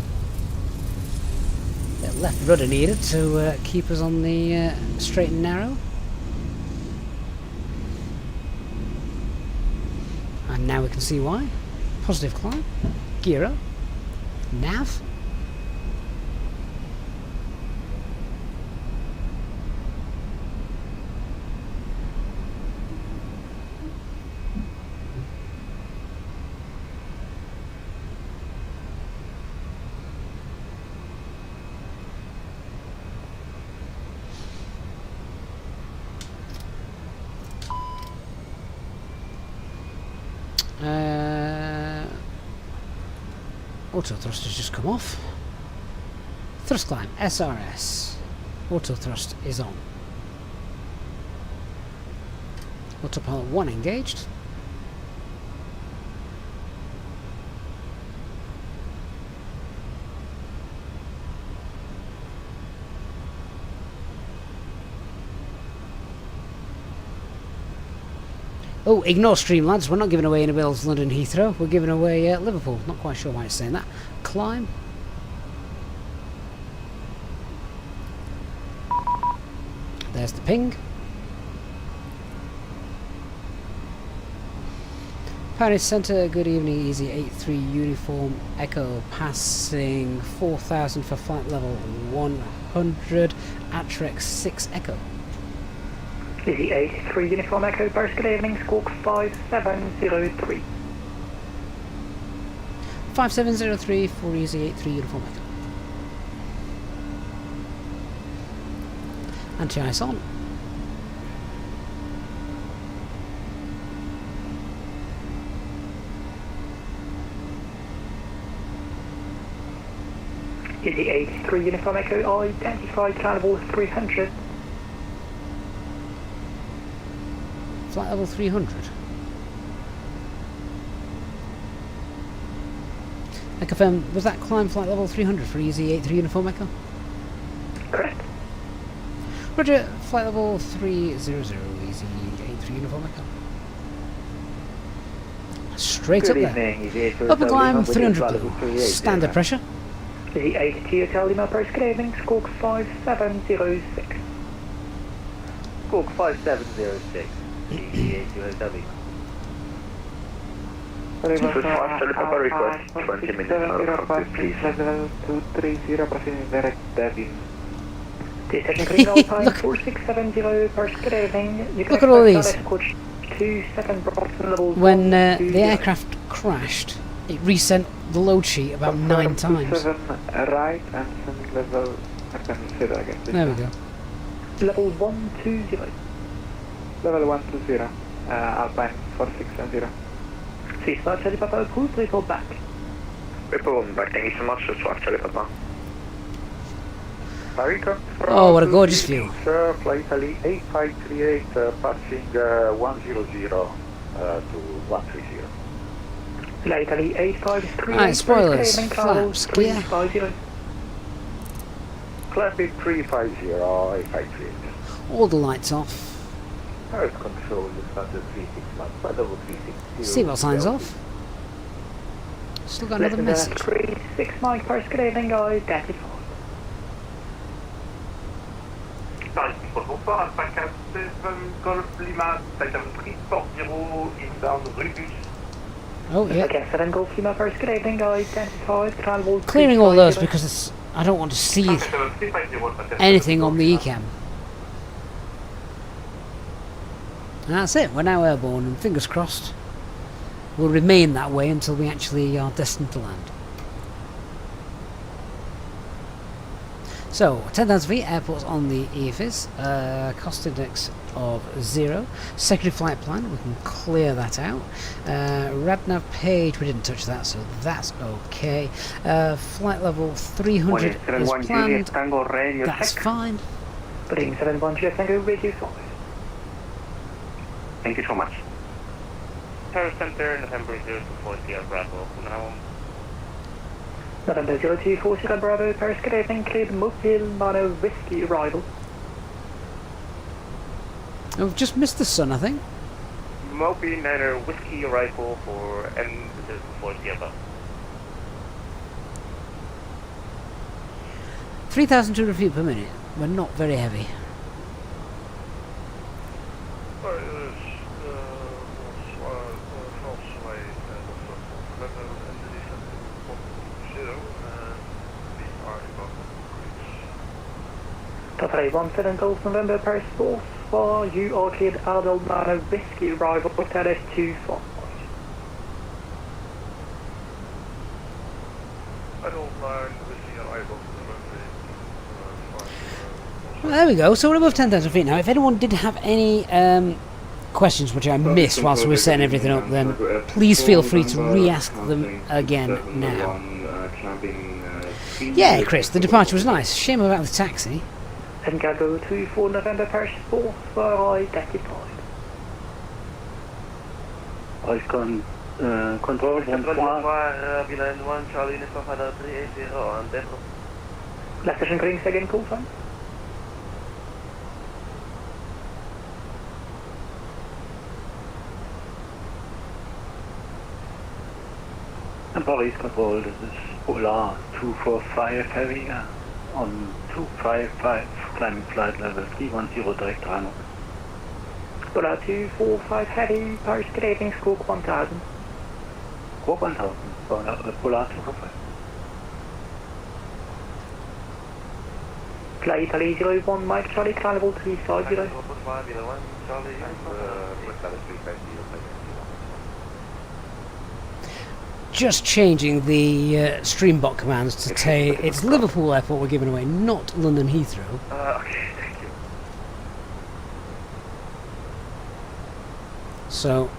That left rudder needed to keep us on the straight and narrow. And now we can see why. Positive climb. Gear up. Nav. Auto thrust has just come off. Thrust climb, SRS. Auto thrust is on. Autopilot 1 engaged. Oh, ignore Streamlads, we're not giving away IniBuilds London Heathrow, we're giving away Liverpool. Not quite sure why it's saying that. Climb. There's the ping. Paris Centre, good evening, Easy 83 Uniform Echo, passing 4,000 for flight level 100, Atrex 6 Echo. Easy 83 Uniform Echo, Paris, good evening, squawk 5703. 5703 for Easy 83 Uniform Echo. Anti-ice on. Easy 83 Uniform Echo, identified flight level 300. Flight level 300. I confirm, was that climb flight level 300 for Easy 83 Uniform Echo? Correct. Roger, flight level 300, Easy 83 Uniform Echo. Straight up there. Upper climb 300 blue. Standard pressure. Easy 82 Hotel Lima, Paris, good evening, squawk 5706. Squawk 5706. Actually, Papa request 20 minutes out of cockpit, please. Level 230, proceeding direct Devin. Station Green Alpine 4670, first good evening. You can Look at all these. escort 27 Boston level. When the aircraft crashed, it resent the load sheet about 9 times. 7 right and send level, I can say that again. There we go. Level 120. Level 120, Alpine 4670. See, Swap Charlie Papa, please report back. Report back, thank you so much, Swap Charlie Papa. Marika, Oh, what a gorgeous view. Flight Italy 8538, passing 100 to 130. Flight Italy 8538. Alright, spoilers. First good evening, Flaps, clear. 350. Clapping 350, 8538. All the lights off. Earth control is under 361, but level 360. Seatbelt signs off. Still got another message. 36 Mike, first good evening, guys. That's it. Bonsoir, Alpha 47 Golf Lima, Titan 340, inbound Rubus. Oh, yeah. Okay, 7 Golf Lima, first good evening, guys. Identified, travel. Clearing all those because it's, I don't want to see anything on the ECAM. And that's it, we're now airborne, and fingers crossed we'll remain that way until we actually are destined to land. So, 10,000 feet, airport's on the EFIS, cost index of 0, secondary flight plan, we can clear that out, Radnav page, we didn't touch that, so that's okay, flight level 300 is planned, that's fine. Putting 71 Juliet Tango, radio 5. Thank you so much. Tower Center, November 024, Sierra Bravo, now. November 024, Sierra Bravo, Paris, good evening, cleared Mobile Mono Whiskey arrival. Oh, we've just missed the sun, I think. Moby Niner Whiskey arrival for M024, Sierra Bravo. 3,200 feet per minute, we're not very heavy. Papa 17 Golf November, Paris 4, for you are cleared Adult Mono Whiskey arrival, status 25. Well, there we go, so we're above 10,000 feet now. If anyone did have any questions which I missed whilst we were setting everything up, then please feel free to re-ask them again now. Yeah, Chris, the departure was nice. Shame about the taxi. And Gago 24 November, Paris 4, for identified. Icon control 1 Charlie Uniform 380 on Depot. Last station green, second call sign. And Paris control, this is Polar 245 heavy on 255 climbing flight level 310 direct runway. Polar 245 heavy, Paris good evening, squawk 1000. Squawk 1000, Polar 245. Flight Italy 01 Mike Charlie, climb level 350. Just changing the streambot commands to say it's Liverpool Airport we're giving away, not London Heathrow. Okay, thank you. So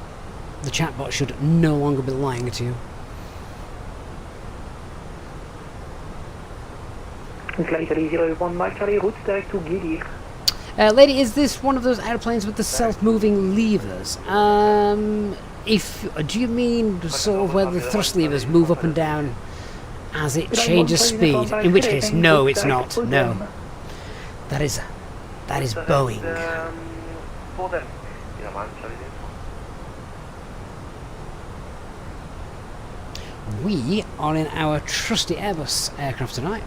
the chatbot should no longer be lying to you. Flight Italy 01 Mike Charlie, route direct to Giddy. Lady, is this one of those airplanes with the self-moving levers? Do you mean sort of where the thrust levers move up and down as it changes speed? In which case, no, it's not. No, that is Boeing. For them. We are in our trusty Airbus aircraft tonight,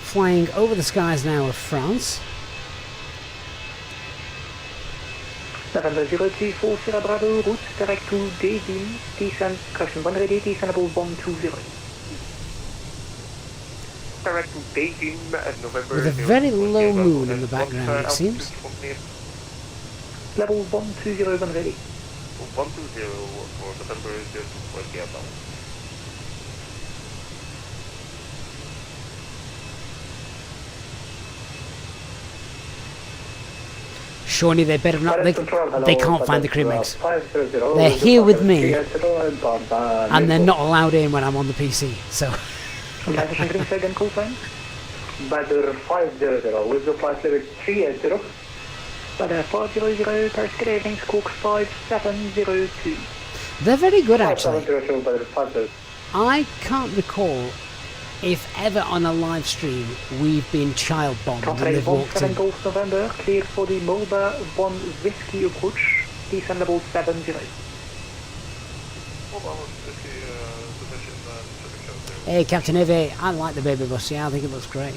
flying over the skies now of France. November 024 Sierra Bravo, route direct to Daisy, descent, correction 1 ready, descendable 120. Direct to Beijing, November. With a very low moon in the background, it seems. Level 120 when ready. 120 for November 024 Sierra Bravo. Surely they better not. They can't find the crew mix. They're here with me, and they're not allowed in when I'm on the PC. So. Second call sign. Badr 500 with the flight level 380. Badr 500, Paris good evening, Squawk 5702. They're very good actually. I can't recall if ever on a live stream we've been child bombed and they've walked in. Golf November, clear for the Mulba 1 Whiskey approach, descend level 70. Hey Captain Eve, I like the baby bus, yeah, I think it looks great.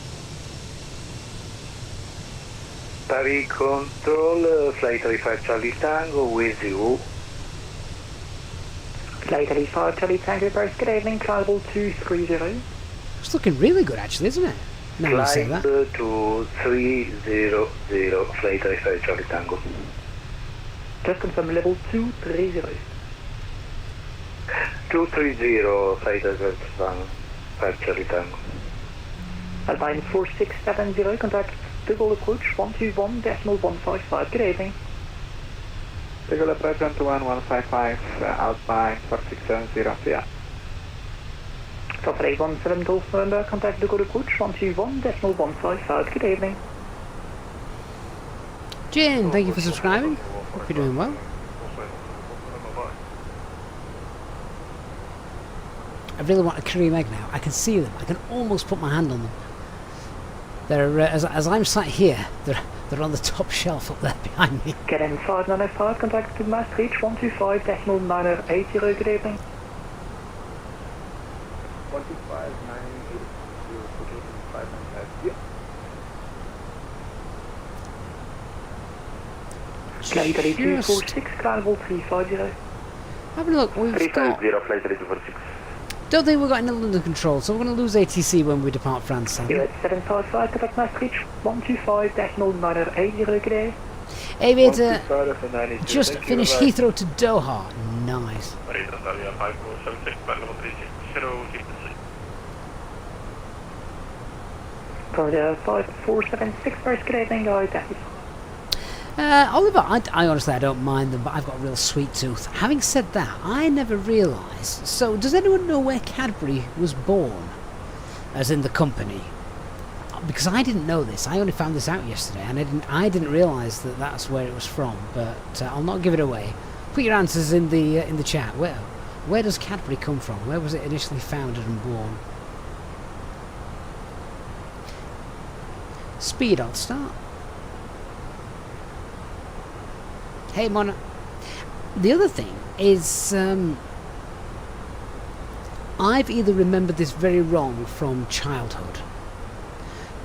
Paris Control, Flight 35 Charlie Tango with you. Flight 35 Charlie Tango, Paris good evening, level 230. It's looking really good actually, isn't it? Now you say that. Climb to 300, Flight 35 Charlie Tango. Just confirm level 230. 230, Flight 35 Charlie Tango. Alpine 4670, contact Double approach 121.155, good evening. Double approach 121.155, Alpine 4670, yeah. Top 817 Golf November, contact Double approach 121.155, good evening. Jane, thank you for subscribing. Hope you're doing well. I really want a Korean egg now. I can see them. I can almost put my hand on them. They're as I'm sat here, they're on the top shelf up there behind me. Get in 5905, contact to Maastricht 125.9080, good evening. 125.9080, Flight 3246, Carnival 350. Have a look, we've got... Flight 3246. Don't think we've got any London control, so we're going to lose ATC when we depart France. US 755, contact Maastricht 125.9080, good day. Aviator, just finished Heathrow to Doha. Nice. Florida 5476, first good evening, identify. Oliver, I honestly I don't mind them, but I've got a real sweet tooth. Having said that, I never realised. So, does anyone know where Cadbury was born? As in the company? Because I didn't know this. I only found this out yesterday, and I didn't realise that that's where it was from. But I'll not give it away. Put your answers in the chat. Where does Cadbury come from? Where was it initially founded and born? Speed, I'll start. Hey Mona. The other thing is I've either remembered this very wrong from childhood,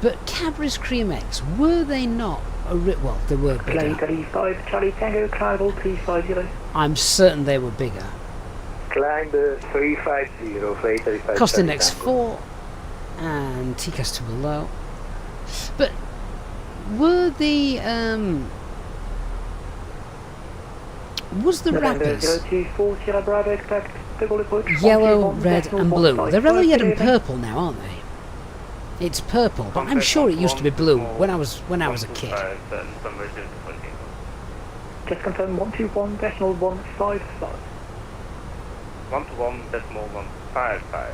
but Cadbury's cream eggs, were they not well, they were bigger. 35 Charlie Tango, Carnival 350. I'm certain they were bigger. Climb 350, Flight 35 Cost index 4 and TCAS to below. But were the was the wrappers yellow, red and blue? They're yellow, red and purple now, aren't they? It's purple, but I'm sure it used to be blue when I was a kid. Just confirm 121.155. 121.155.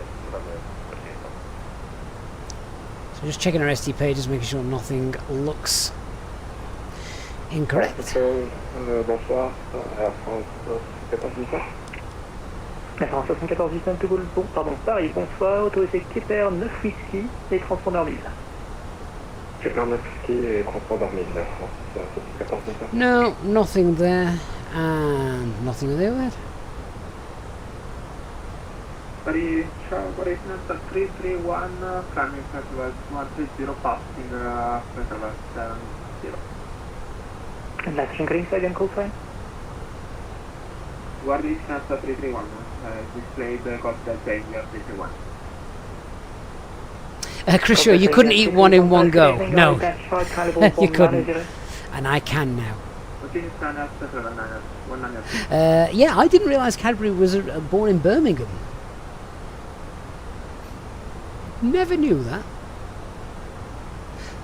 So just checking our ST pages, making sure nothing looks incorrect. Bonsoir, Air France 14 Air France 74 de Gaulle, pardon, Paris, bonsoir, autorisé Keper 9 Whisky et transpondeur 1000. Keper 9 Whisky et transpondeur 1000, Air France 14 No, nothing there, and nothing on the other. Paris, Paris 331, climbing festival 130, passing festival 70. And that's green side and call sign. What is NASA 331? Display the cockpit saying we are 331. Chris, sure, you couldn't eat one in one go. No, you couldn't. And I can now. Yeah, I didn't realise Cadbury was born in Birmingham. Never knew that.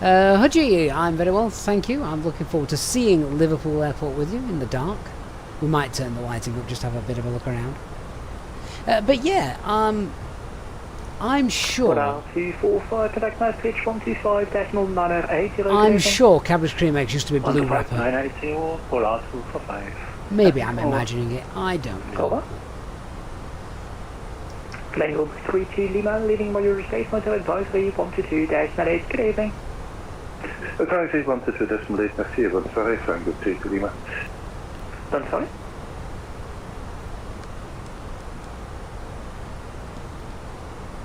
Hudgy, I'm very well, thank you. I'm looking forward to seeing Liverpool Airport with you in the dark. We might turn the lighting up, just have a bit of a look around. But yeah, I'm sure. I'm sure Cadbury's cream eggs used to be blue wrapper. Maybe I'm imagining it. I don't know. Plane 32 Lima, leaving by your space motor advisory 122-98. Good evening. Advisory 122-8, merci, bonne soirée, Tango 32 Lima. I'm sorry?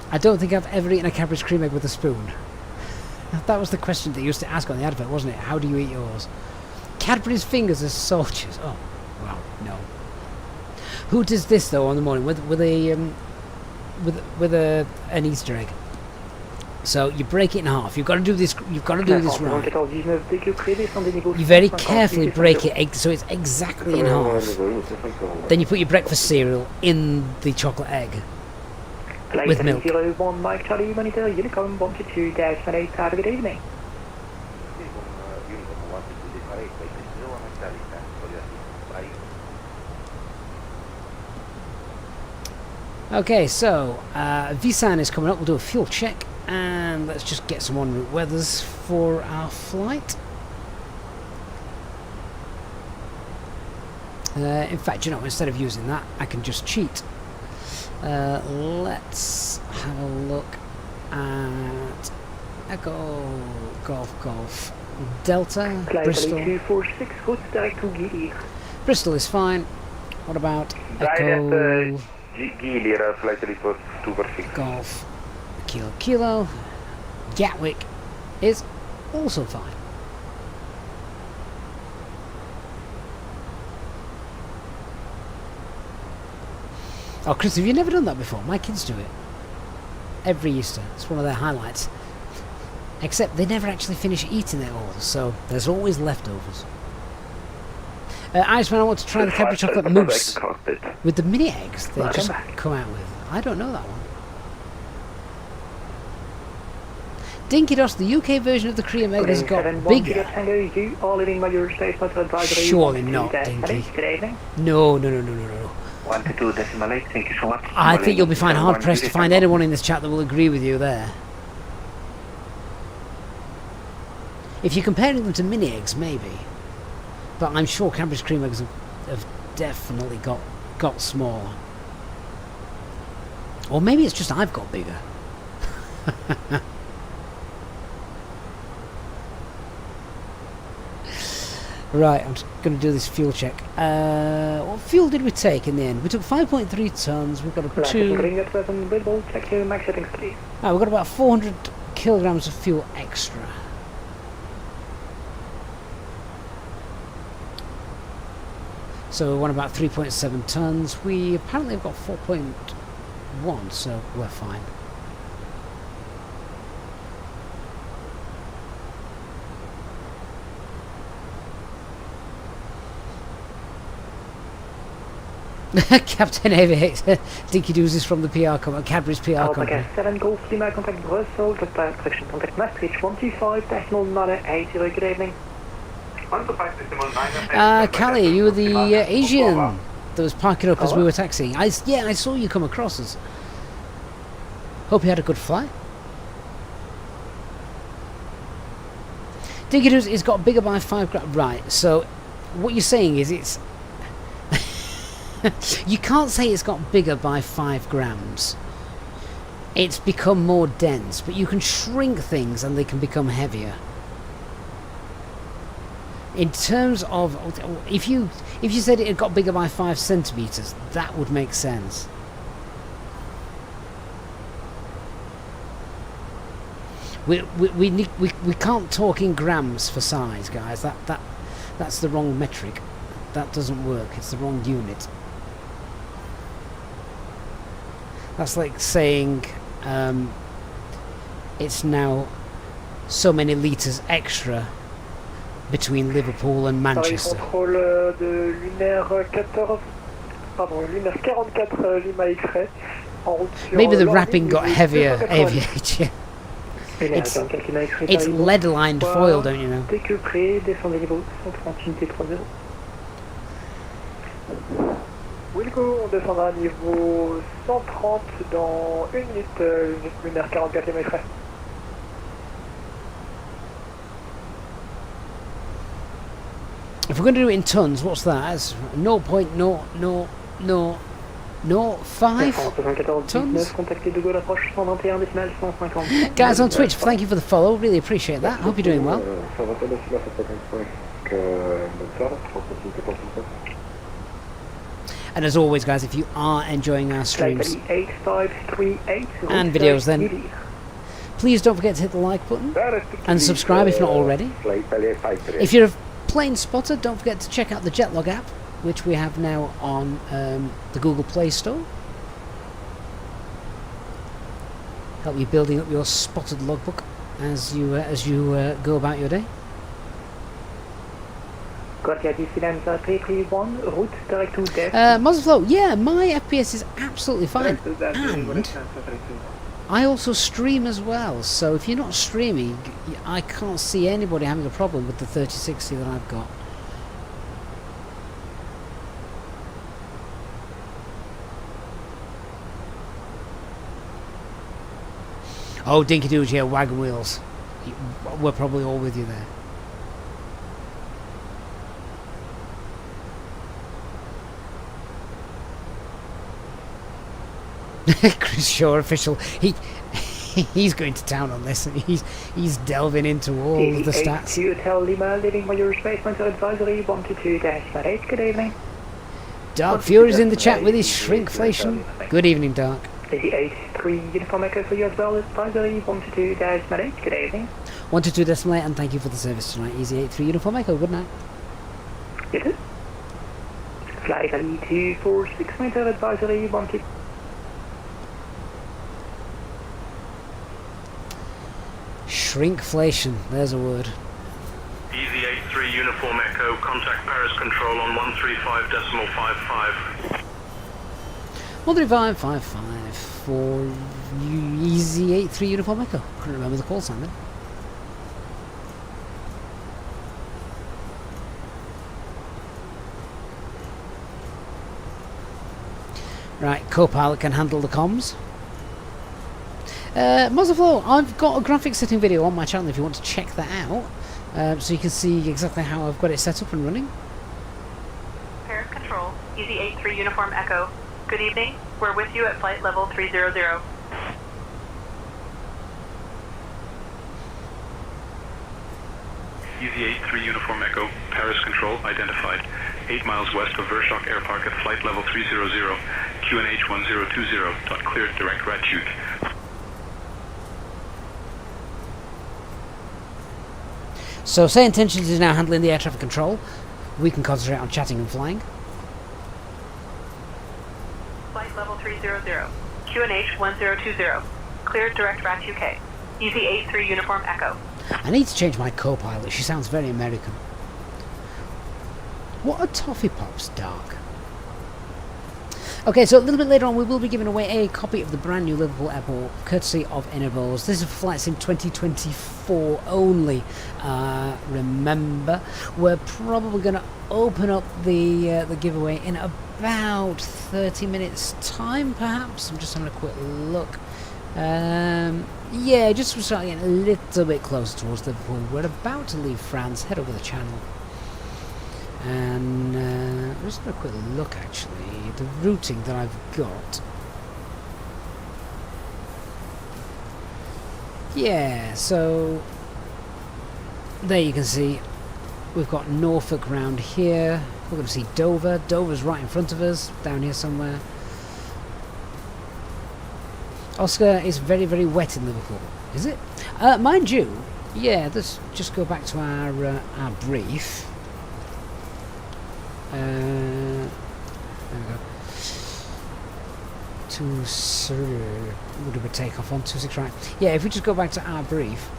I don't think I've ever eaten a Cadbury's cream egg with a spoon. That was the question they used to ask on the advert, wasn't it? How do you eat yours? Cadbury's fingers are soldiers. Oh, well, no. Who does this though on the morning with an Easter egg? So you break it in half. You've got to do this. You've got to do this right. You very carefully break it so it's exactly in half. Then you put your breakfast cereal in the chocolate egg with milk. 01 Mike Charlie Monitor Unicorn 122-98. Have a good evening. Okay, so VSAN is coming up. We'll do a fuel check and let's just get some en route weathers for our flight. In fact, you know, instead of using that, I can just cheat. Let's have a look at Echo Golf Delta Bristol. 246 goods direct to Gili. Bristol is fine. What about Echo Gili, flight report 246. Golf Kilo? Gatwick is also fine. Oh, Chris, have you never done that before? My kids do it every Easter. It's one of their highlights. Except they never actually finish eating it all, so there's always leftovers. Iceman, I want to try the Cadbury chocolate mousse with the mini eggs they just come out with. I don't know that one. Dinky Dos, the UK version of the cream egg has got bigger. Surely not, Dinky. No. 122.8, thank you so much. I think you'll be fine hard pressed to find anyone in this chat that will agree with you there. If you're comparing them to mini eggs, maybe. But I'm sure Cadbury's cream eggs have definitely got smaller. Or maybe it's just I've got bigger. Right, I'm just going to do this fuel check. What fuel did we take in the end? We took 5.3 tons. We've got a 2. We've got about 400 kilograms of fuel extra. So we want about 3.7 tons. We apparently have got 4.1, so we're fine. Captain Aviator, Dinky Doozes from the PR company, Cadbury's PR company. 7 Golf Lima, contact Brussels, direction contact Maastricht 125-980, good evening. Callie, you were the Asian that was parking up as we were taxiing. I saw you come across us. Hope you had a good flight. Dinky Doozes, it's got bigger by 5 grams. Right, so what you're saying is it's... You can't say it's got bigger by 5 grams. It's become more dense, but you can shrink things and they can become heavier. In terms of, if you said it had got bigger by 5 centimeters, that would make sense. We can't talk in grams for size, guys. That's the wrong metric. That doesn't work. It's the wrong unit. That's like saying it's now so many litres extra between Liverpool and Manchester. Contrôle de lunaire 14, pardon, lunaire 44 Lima X-ray. Maybe the wrapping got heavier, AVH. It's lead-lined foil, don't you know? Dès que prêt, descendez niveau 130 unité 30. Wilco, on descendra à niveau 130 dans 1 minute, lunaire 44 Lima X-ray. If we're going to do it in tons, what's that? That's 0.00005 tons. Guys on Twitch, thank you for the follow. Really appreciate that. Hope you're doing well. And as always, guys, if you are enjoying our streams and videos, then please don't forget to hit the like button and subscribe if not already. If you're a plane spotter, don't forget to check out the Jetlog app, which we have now on the Google Play Store. Help you building up your spotted logbook as you go about your day. Muzzle flow, yeah, my FPS is absolutely fine, and I also stream as well, so if you're not streaming, I can't see anybody having a problem with the 3060 that I've got. Oh, Dinky Doos, yeah, wagon wheels. We're probably all with you there. Chris Shaw official, he's going to town on this, and he's delving into all of the stats. Good evening. Dark Fury's in the chat with his shrinkflation. Good evening, Dark. Easyjet Uniform Echo for you as well, advisory 122-8. Good evening. 122.8, and thank you for the service tonight. Easyjet Uniform Echo, good night. It is. Flight Ali 246 meter advisory 12. Shrinkflation, there's a word. Easyjet 3 Uniform Echo, contact Paris Control on 135.55. 135.55 for Easyjet 3 Uniform Echo. Couldn't remember the call sign then. Right, Copilot can handle the comms. Muzzleflow, I've got a graphics setting video on my channel if you want to check that out, so you can see exactly how I've got it set up and running. Paris Control, Easyjet 3 Uniform Echo. Good evening. We're with you at flight level 300. Easyjet 3 Uniform Echo, Paris Control identified. 8 miles west of Vershock Air Park at flight level 300. QNH 1020. Cleared direct Ratchute. So SayIntentions is now handling the air traffic control. We can concentrate on chatting and flying. Flight level 300. QNH 1020. Cleared direct RAT UK. Easyjet 3 Uniform Echo. I need to change my co-pilot. She sounds very American. What are Toffee Pops, Dark? Okay, so a little bit later on we will be giving away a copy of the brand new Liverpool Airport, courtesy of IniBuilds. This is for Flight Sim 2024 only. Remember, we're probably going to open up the giveaway in about 30 minutes time, perhaps. I'm just having a quick look. Yeah, just to start getting a little bit closer towards Liverpool. We're about to leave France, head over the channel. And just have a quick look, actually, the routing that I've got. Yeah, so there you can see we've got Norfolk round here. We're going to see Dover. Dover's right in front of us, down here somewhere. Oscar is very, very wet in Liverpool, is it? Mind you, yeah, let's just go back to our brief. There we go. Would have a takeoff on 26 right. Yeah, if we just go back to our brief,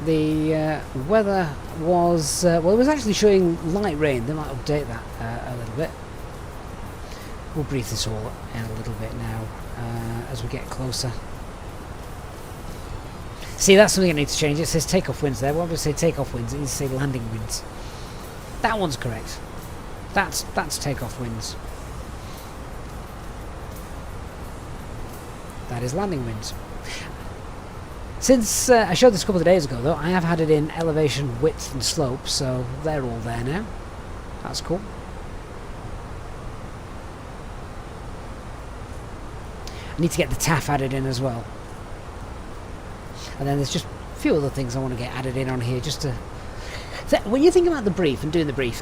the weather was well, it was actually showing light rain. They might update that a little bit. We'll brief this all in a little bit now as we get closer. See, that's something that needs to change. It says takeoff winds there. Why would it say takeoff winds? It needs to say landing winds. That one's correct. That's takeoff winds. That is landing winds. Since I showed this a couple of days ago, though, I have had it in elevation, width, and slope, so they're all there now. That's cool. I need to get the TAF added in as well. And then there's just a few other things I want to get added in on here, just to... when you think about the brief and doing the brief,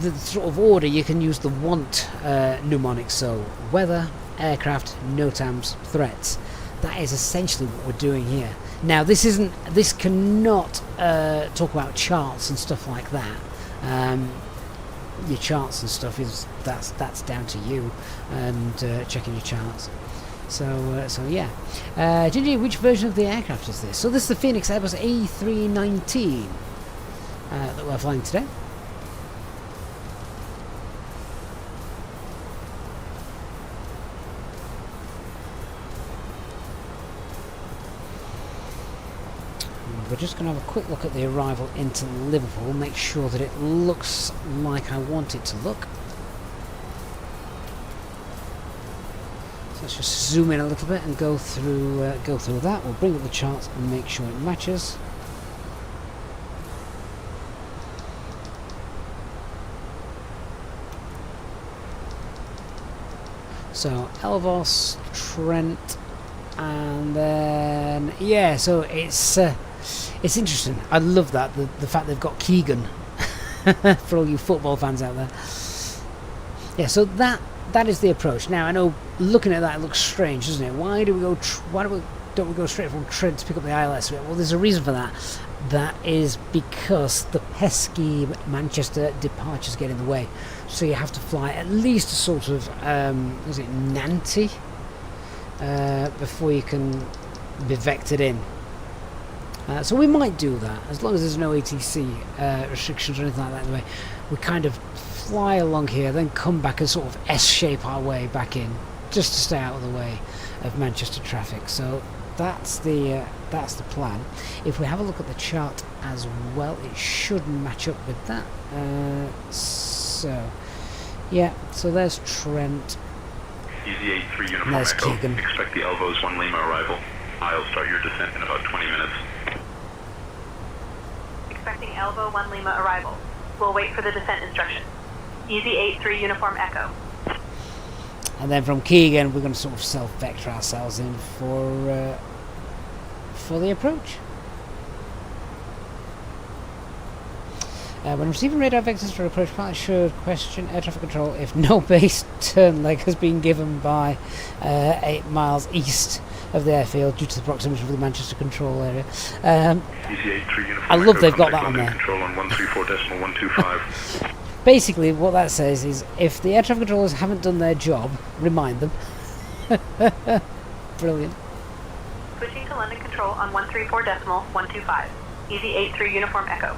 the sort of order you can use the want mnemonics, so weather, aircraft, NOTAMs, threats. That is essentially what we're doing here. Now this cannot talk about charts and stuff like that. Your charts and stuff that's down to you and checking your charts. So yeah. Gingy, which version of the aircraft is this? So this is the Fenix Airbus A320 that we're flying today. We're just going to have a quick look at the arrival into Liverpool, make sure that it looks like I want it to look. So let's just zoom in a little bit and go through that. We'll bring up the charts and make sure it matches. So Elvos, Trent, and then yeah. So it's interesting. I love that the fact they've got Keegan for all you football fans out there. Yeah, so that is the approach. Now I know looking at that it looks strange, doesn't it? Why don't we go straight from Trent to pick up the ILS? Well, there's a reason for that. That is because the pesky Manchester departures get in the way. So you have to fly at least a sort of is it Nantes before you can be vectored in. So we might do that, as long as there's no ATC restrictions or anything like that in the way. We kind of fly along here, then come back and sort of S-shape our way back in, just to stay out of the way of Manchester traffic. So that's the plan. If we have a look at the chart as well, it should match up with that. So yeah, so there's Trent. Easy 83 Uniform There's Echo. Keegan. Expect the Elvos 1 Lima arrival. I'll start your descent in about 20 minutes. Expecting Elvo 1 Lima arrival. We'll wait for the descent instruction. Easy 83 Uniform Echo. And then from Keegan, we're going to sort of self-vector ourselves in for the approach. When receiving radar vectors for approach, pilot should question air traffic control if no base turn leg has been given by 8 miles east of the airfield due to the proximity of the Manchester control area. I love they've got that on there. Control on 134.125. Basically, what that says is if the air traffic controllers haven't done their job, remind them. Brilliant. Switching to London Control on 134.125. Easy 83 Uniform Echo.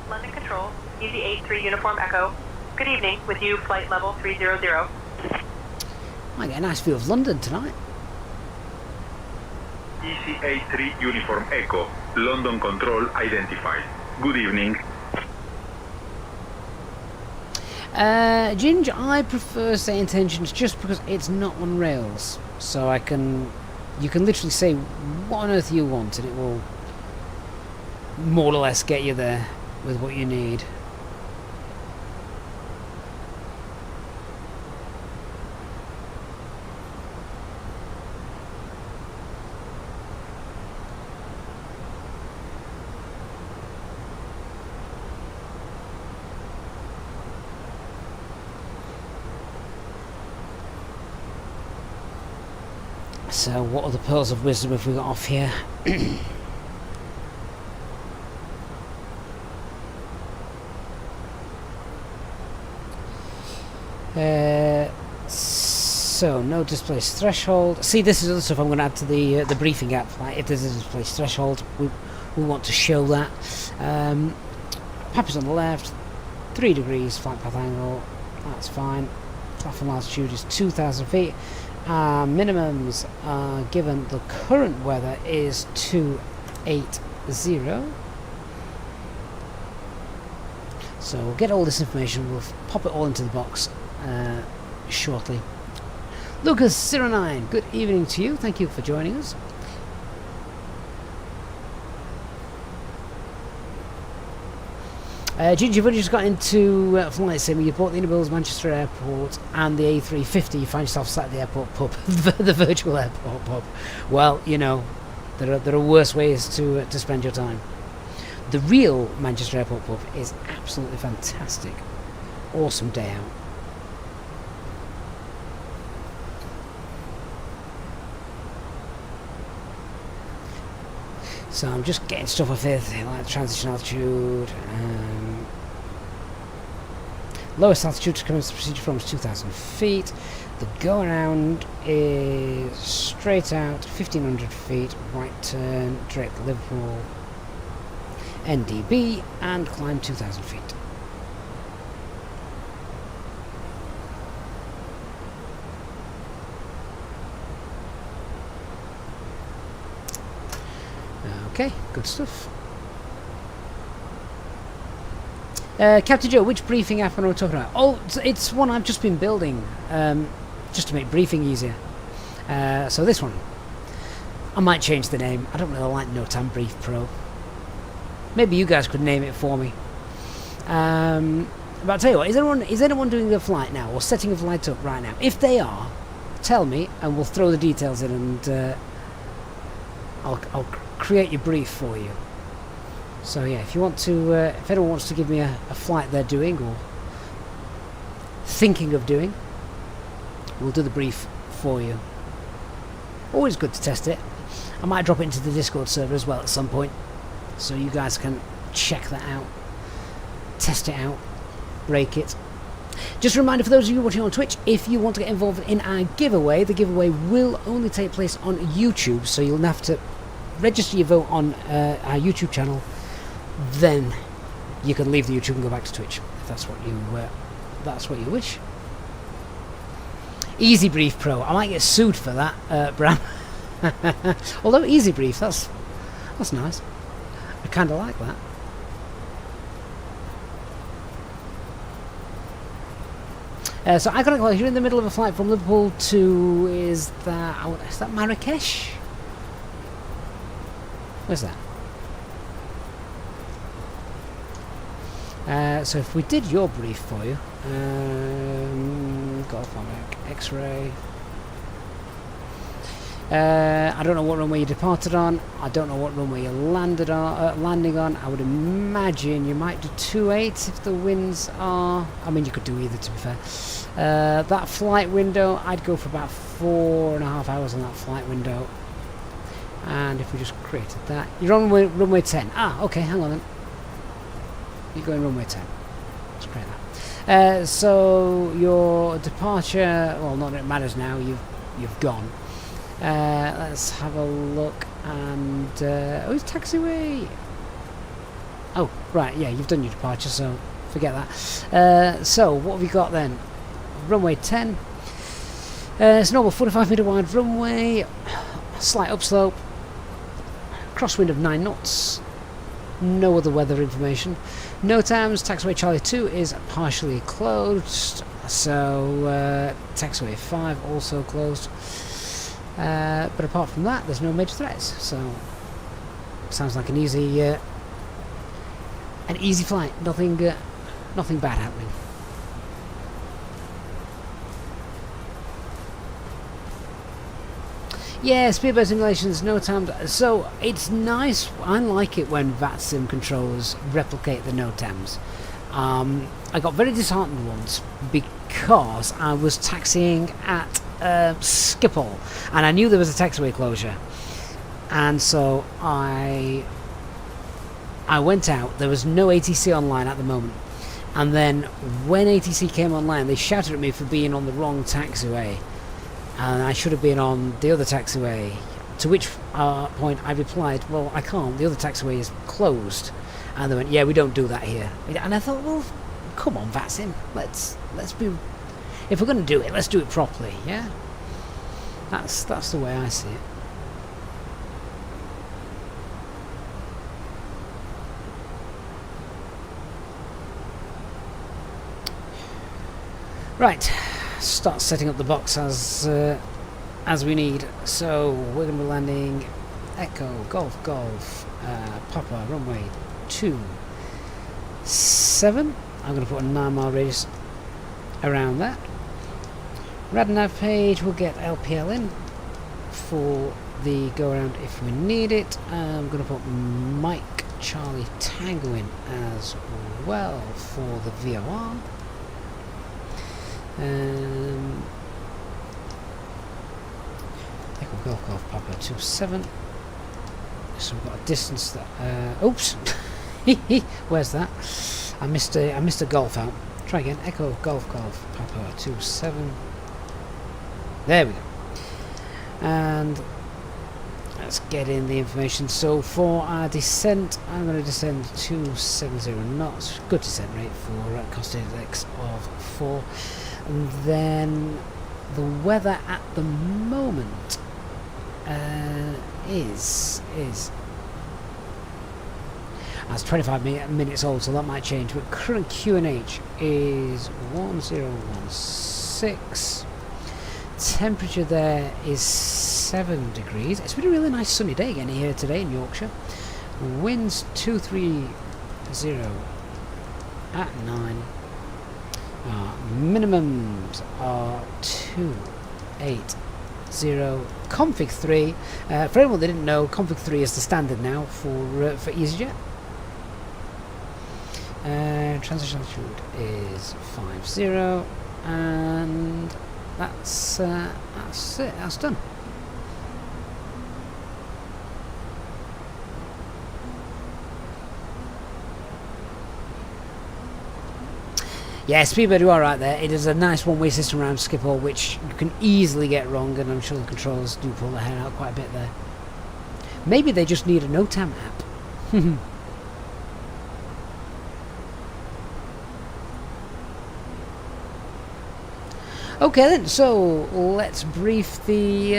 London Control, Easy 83 Uniform Echo. Good evening, with you, flight level 300. I get a nice view of London tonight. Easy 83 Uniform Echo, London Control identified. Good evening. Ginge, I prefer SayIntentions just because it's not on rails. So you can literally say what on earth you want and it will more or less get you there with what you need. So what other pearls of wisdom have we got off here? So no displaced threshold. See, this is other stuff I'm going to add to the briefing app. Like if there's a displaced threshold, we want to show that. Pappers on the left, 3 degrees flight path angle. That's fine. Platform altitude is 2,000 feet. Minimums are given. The current weather is 280. So we'll get all this information. We'll pop it all into the box shortly. Lucas09, good evening to you. Thank you for joining us. Ginger, you've only just got into flight sim. You bought the IniBuilds Manchester Airport and the A350. You find yourself sat at the airport pub, the virtual airport pub. Well, you know, there are worse ways to spend your time. The real Manchester Airport pub is absolutely fantastic. Awesome day out. So I'm just getting stuff off here, like transition altitude. Lowest altitude to commence the procedure from is 2,000 feet. The go around is straight out, 1,500 feet, right turn, direct Liverpool, NDB, and climb 2,000 feet. Okay, good stuff. Captain Joe, which briefing app am I talking about? Oh, it's one I've just been building, just to make briefing easier. So this one, I might change the name. I don't really like NOTAM Brief Pro. Maybe you guys could name it for me. But I'll tell you what, is anyone doing a flight now or setting a flight up right now? If they are, tell me and we'll throw the details in and I'll create your brief for you. So yeah, if you want to, if anyone wants to give me a flight they're doing or thinking of doing, we'll do the brief for you. Always good to test it. I might drop it into the Discord server as well at some point, so you guys can check that out, test it out, break it. Just a reminder for those of you watching on Twitch, if you want to get involved in our giveaway, the giveaway will only take place on YouTube, so you'll have to register your vote on our YouTube channel. Then you can leave the YouTube and go back to Twitch if that's what you wish. Easy Brief Pro. I might get sued for that, Bram. Although Easy Brief, that's nice. I kind of like that. So I got to you're in the middle of a flight from Liverpool to is that Marrakesh? Where's that? So if we did your brief for you, Golf Mike, X-ray. I don't know what runway you departed on. I don't know what runway you landing on. I would imagine you might do 28 if the winds are. I mean, you could do either, to be fair. That flight window, I'd go for about 4.5 hours on that flight window. And if we just created that, you're on runway 10. Ah, okay, hang on then. You're going runway 10. Let's create that. So your departure, well, not that it matters now. You've gone. Let's have a look. And oh, it's taxiway. Oh, right, yeah, you've done your departure, so forget that. So what have we got then? Runway 10. It's a normal 45-meter wide runway. Slight upslope. Crosswind of 9 knots. No other weather information. NOTAMs, taxiway Charlie 2 is partially closed. So taxiway 5 also closed. But apart from that, there's no major threats. So sounds like an easy flight. Nothing bad happening. Yeah, Speedbird simulations, NOTAMs. So it's nice. I like it when VATSIM controllers replicate the NOTAMs. I got very disheartened once because I was taxiing at Schiphol and I knew there was a taxiway closure, and so I went out. There was no ATC online at the moment, And then when ATC came online, they shouted at me for being on the wrong taxiway, and I should have been on the other taxiway. To which point I replied, well, I can't, the other taxiway is closed. And they went, yeah, we don't do that here. And I thought, well, come on, VATSIM, let's be, if we're going to do it, let's do it properly, yeah? That's the way I see it. Right, start setting up the box as we need. So we're going to be landing Echo Golf Golf Papa runway 27. I'm going to put a 9-mile radius around that. Radnav page, we'll get LPL in for the go around if we need it. I'm going to put Mike Charlie Tango in as well for the VOR. Echo Golf Golf Papa 27. So we've got a distance that oops where's that? I missed a golf out. Try again. Echo Golf Golf Papa 27. There we go. And let's get in the information. So for our descent, I'm going to descend 270 knots. Good descent rate for a cost index of 4. And then the weather at the moment is that's 25 minutes old, so that might change, but current QNH is 1016. Temperature there is 7 degrees. It's been a really nice sunny day again here today in Yorkshire. Winds 230 at 9. Minimums are 280. Config 3. For anyone that didn't know, Config 3 is the standard now for Easyjet. Transition altitude is 50, and that's it. That's done. Yeah, Speedbird, you are right there. It is a nice one-way system around Schiphol, which you can easily get wrong, and I'm sure the controllers do pull their hair out quite a bit there. Maybe they just need a NOTAM app. Okay then, so let's brief the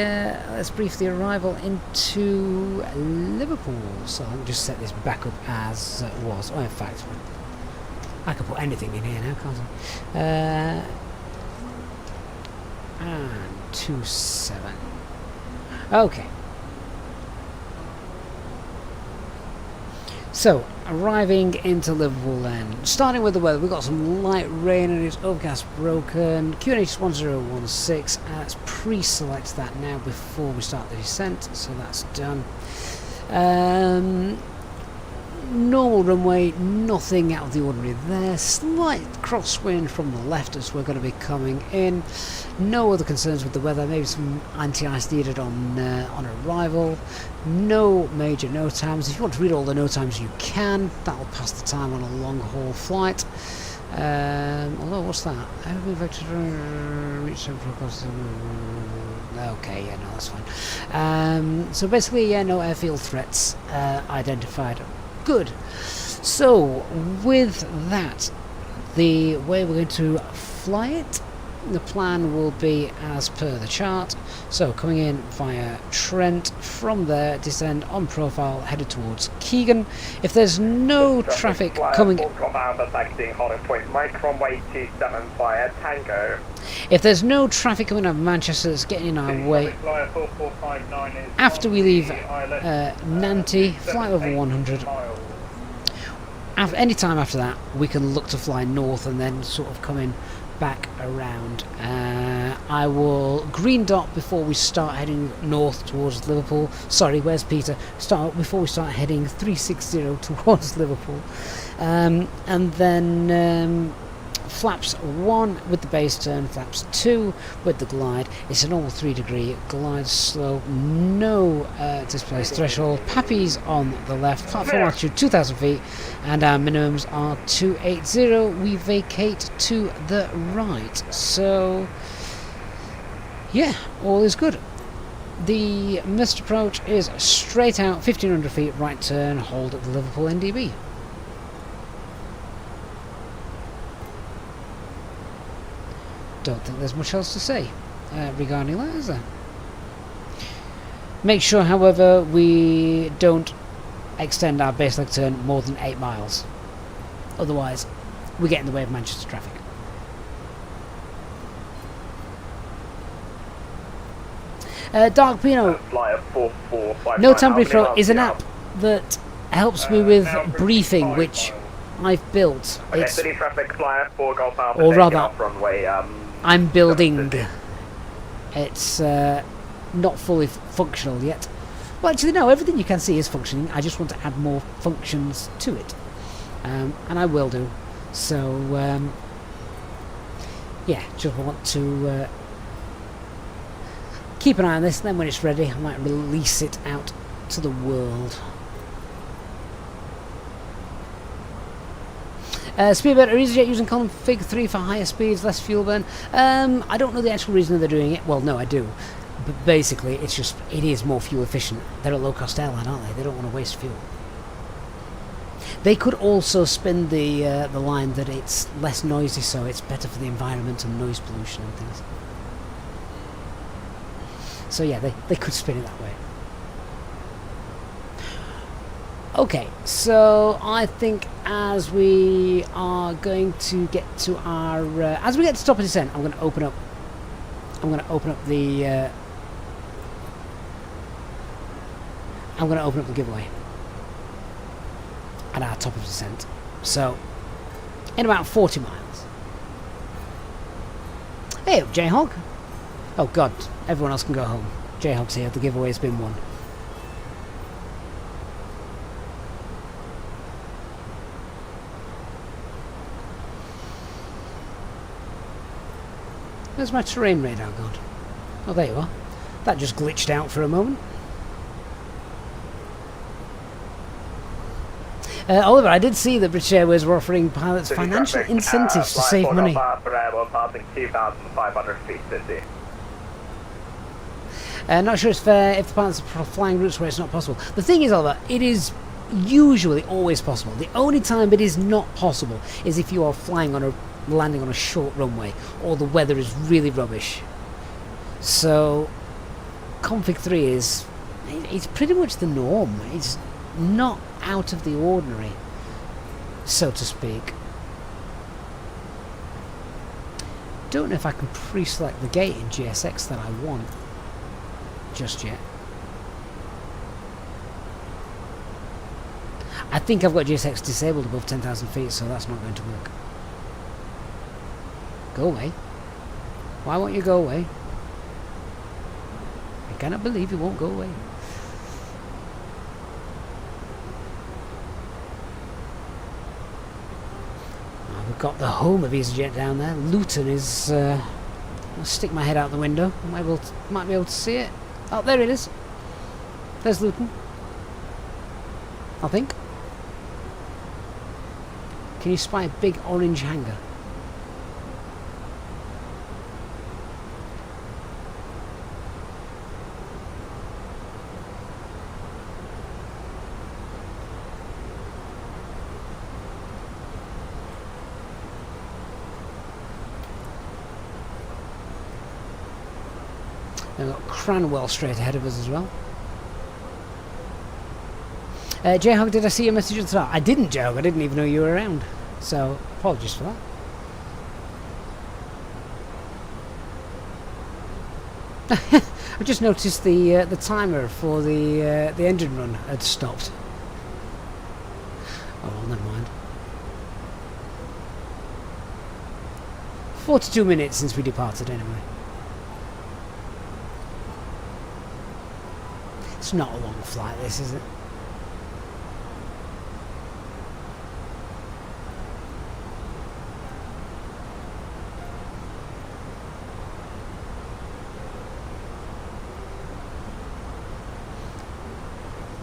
arrival into Liverpool. So I'll just set this back up as it was. Oh, in fact, I can put anything in here now, can't I? And 27. Okay. So, arriving into Liverpool then. Starting with the weather, we've got some light rain and it's overcast broken. QNH is 1016. Let's pre-select that now before we start the descent, so that's done. Normal runway, nothing out of the ordinary there. Slight crosswind from the left as we're going to be coming in. No other concerns with the weather. Maybe some anti-ice needed on arrival. No major no times. If you want to read all the no times, you can. That'll pass the time on a long haul flight. Although, what's that? Okay, yeah, no, that's fine. So basically, yeah, no airfield threats identified. Good. So with that, the way we're going to fly it, the plan will be as per the chart. So coming in via Trent, from there descend on profile headed towards Keegan. If there's no traffic coming, if there's no traffic coming out of Manchester that's getting in our way, after we leave Nanty, flight over 100. Any time after that, we can look to fly north and then sort of come in back around. I will green dot before we start heading north towards Liverpool. Sorry, where's Peter? Before we start heading 360 towards Liverpool, and then flaps 1 with the base turn, flaps 2 with the glide. It's a normal 3-degree glide slope, no displaced threshold. Pappy's on the left, platform altitude 2,000 feet, and our minimums are 280. We vacate to the right. So, yeah, all is good. The missed approach is straight out, 1,500 feet, right turn, hold at the Liverpool NDB. Don't think there's much else to say regarding that, is there? Make sure, however, we don't extend our base leg turn more than 8 miles. Otherwise, we get in the way of Manchester traffic. Dark Pino. No Temporary Flow is an app that helps me with briefing, which I've built. It's, or rather, I'm building. It's not fully functional yet. Well, actually, no, everything you can see is functioning. I just want to add more functions to it. And I will do. So, yeah, just want to keep an eye on this, and then when it's ready, I might release it out to the world. Speedbird or Easyjet using column fig 3 for higher speeds, less fuel burn. I don't know the actual reason they're doing it. Well, no, I do. But basically, it's just, it is more fuel efficient. They're a low-cost airline, aren't they? They don't want to waste fuel. They could also spin the line that it's less noisy, so it's better for the environment and noise pollution and things. So yeah, they could spin it that way. Okay, so I think as we are going to get to our as we get to stop and descent, I'm going to open up the giveaway at our top of descent. So in about 40 miles. Hey up, J-Hog. Oh god, everyone else can go home. J-Hog's here, the giveaway's been won. Where's my terrain radar gone? Oh, there you are. That just glitched out for a moment. Oliver, I did see that British Airways were offering pilots financial incentives to save money. Passing 2,500 feet, City. Not sure it's fair if the pilots are flying routes where it's not possible. The thing is, Oliver, it is usually always possible. The only time it is not possible is if you are flying on landing on a short runway or the weather is really rubbish. So config 3 is it's pretty much the norm. It's not out of the ordinary, so to speak. Don't know if I can pre-select the gate in GSX that I want just yet. I think I've got GSX disabled above 10,000 feet, so that's not going to work. Go away. Why won't you go away? I cannot believe you won't go away. Oh, we've got the home of Easyjet down there. Luton is... I'll stick my head out the window. Might be able to see it. Oh, there it is. There's Luton. I think. Can you spy a big orange hangar? We've got Cranwell straight ahead of us as well. J-Hog, did I see your message at the start? I didn't, J-Hog. I didn't even know you were around. So, apologies for that. I just noticed the timer for the engine run had stopped. Oh well, never mind. 42 minutes since we departed anyway. It's not a long flight, this, is it?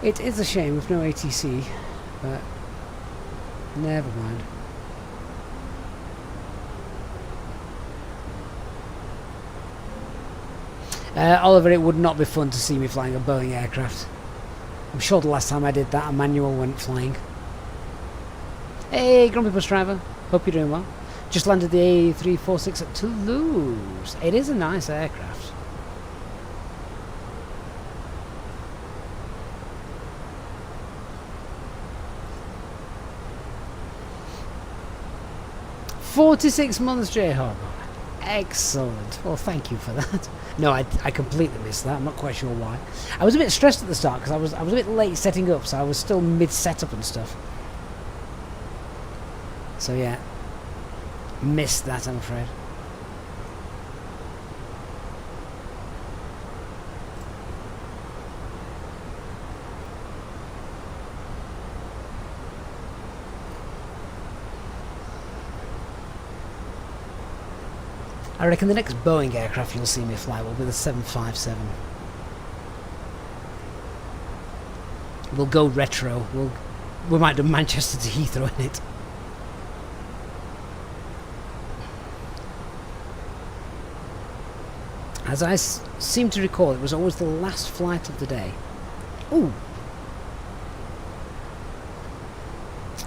It is a shame with no ATC, but never mind. Oliver, it would not be fun to see me flying a Boeing aircraft. I'm sure the last time I did that, a manual went flying. Hey, Grumpy Bus Driver. Hope you're doing well. Just landed the A346 at Toulouse. It is a nice aircraft. "46 months, J-Hog." Excellent. Well, thank you for that. No, I completely missed that. I'm not quite sure why. I was a bit stressed at the start because I was a bit late setting up, so I was still mid-setup and stuff. So yeah, missed that, I'm afraid. I reckon the next Boeing aircraft you'll see me fly will be the 757. We'll go retro. We might do Manchester to Heathrow in it. As I seem to recall, it was always the last flight of the day. Ooh.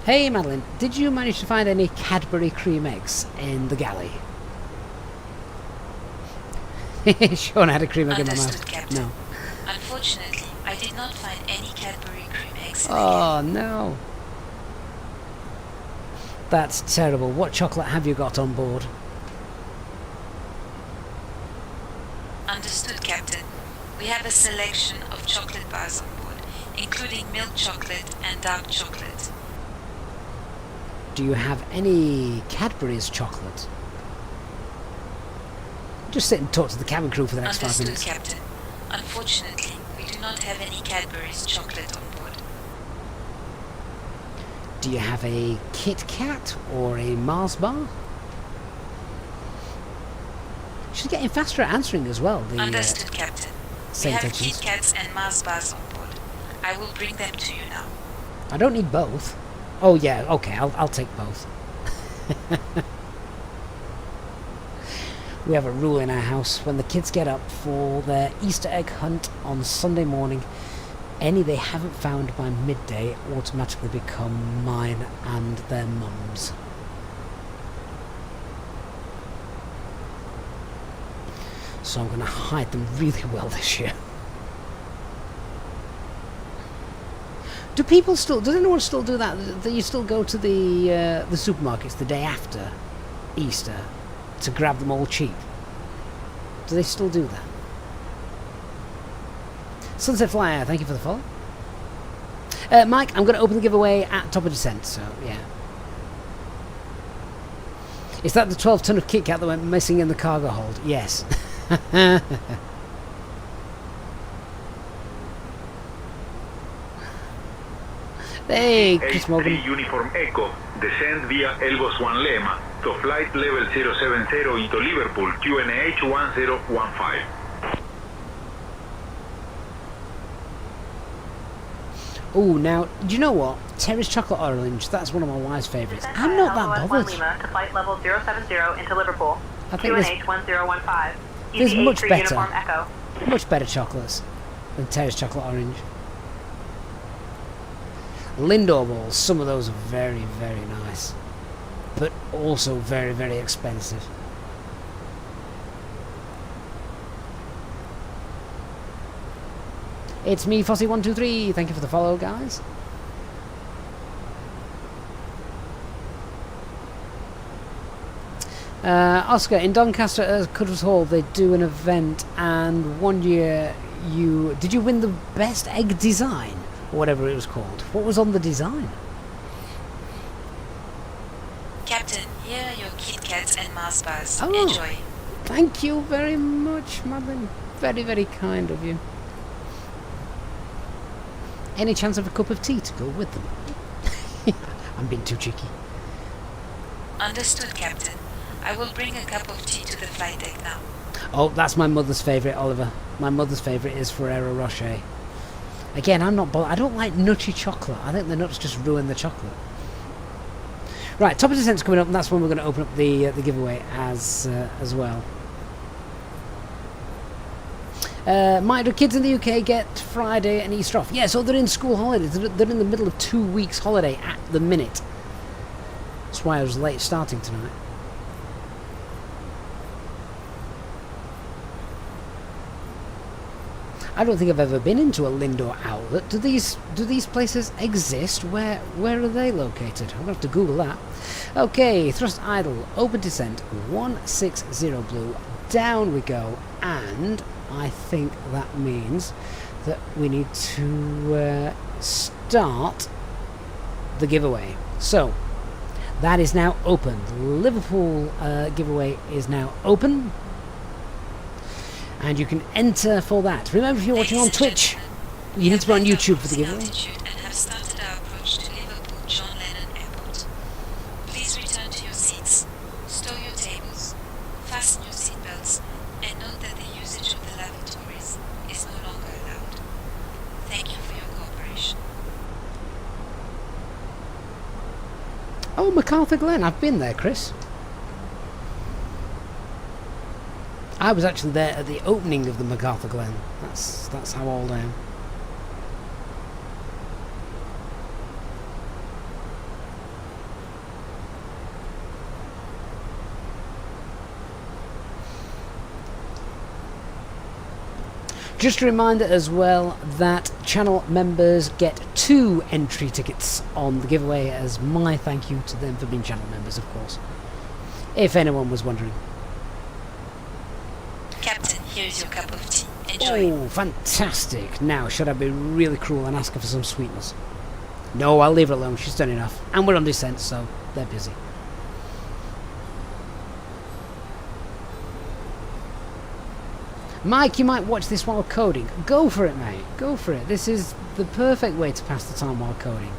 Hey Madeline, did you manage to find any Cadbury cream eggs in the galley? Sean had a cream egg in my mouth. Captain. No. Unfortunately, I did not find any Cadbury cream eggs in the Oh no. That's terrible. What chocolate have you got on board? Understood, Captain. We have a selection of chocolate bars on board, including milk chocolate and dark chocolate. Do you have any Cadbury's chocolate? Just sit and talk to the cabin crew for the next 5 minutes. Captain. Unfortunately, we do not have any Cadbury's chocolate on board. Do you have a Kit Kat or a Mars bar? She's getting faster at answering as well. Understood, Captain. We have Kit Kats and Mars bars on board. I will bring them to you now. I don't need both. Oh yeah, okay, I'll take both. We have a rule in our house: when the kids get up for their Easter egg hunt on Sunday morning, any they haven't found by midday automatically become mine and their mums. So I'm going to hide them really well this year. Does anyone still do that? Do you still go to the supermarkets the day after Easter to grab them all cheap? Do they still do that? Sunset Flyer, thank you for the follow. Mike, I'm going to open the giveaway at top of descent, so yeah. Is that the 12 ton of Kit Kat that went missing in the cargo hold? Yes. Hey, Chris Morgan. A3 Uniform Echo, descend via Elbos 1 Lema to flight level 070 into Liverpool, QNH 1015. Oh, now, do you know what? Terry's Chocolate Orange, that's one of my wife's favourites. I'm not that bothered. Lima to flight level 070 into Liverpool, I think QNH 1015. There's much Easy A3 better. Uniform Echo. Much better chocolates than Terry's Chocolate Orange. Lindor balls, some of those are very, very nice. But also very, very expensive. It's me, Fossy123. Thank you for the follow, guys. Oscar, in Doncaster at Cudworth Hall, they do an event, and one year did you win the best egg design? Or whatever it was called. What was on the design? Captain, here are your Kit Kats and Mars bars. Oh, enjoy. Thank you very much, Madeline. Very, very kind of you. Any chance of a cup of tea to go with them? I'm being too cheeky. Understood, Captain. I will bring a cup of tea to the flight deck now. Oh, that's my mother's favourite, Oliver. My mother's favourite is Ferrero Rocher. Again, I'm not bothered. I don't like nutty chocolate. I think the nuts just ruin the chocolate. Right, top of descent's coming up, and that's when we're going to open up the giveaway as well. Might do kids in the UK get Friday and Easter off? Yeah, so they're in school holidays. They're in the middle of 2 weeks holiday at the minute. That's why I was late starting tonight. I don't think I've ever been into a Lindor outlet. Do these places exist? Where are they located? I'm going to have to Google that. Okay, thrust idle, open descent, 160 blue, down we go, and I think that means that we need to start the giveaway. So, that is now open. The Liverpool giveaway is now open. And you can enter for that. Remember, if you're watching on Twitch, you need to be on YouTube for the giveaway. And have started our approach to Liverpool John Lennon Airport. Please return to your seats, stow your tables, fasten your seatbelts, and note that the usage of the lavatories is no longer allowed. Thank you for your cooperation. Oh, MacArthur Glen. I've been there, Chris. I was actually there at the opening of the MacArthur Glen. That's how old I am. Just a reminder as well that channel members get 2 entry tickets on the giveaway as my thank you to them for being channel members, of course. If anyone was wondering. Captain, here is your cup of tea. Enjoy. Oh, fantastic. Now, should I be really cruel and ask her for some sweetness? No, I'll leave her alone. She's done enough. And we're on descent, so they're busy. Mike, you might watch this while coding. Go for it, mate. Go for it. This is the perfect way to pass the time while coding.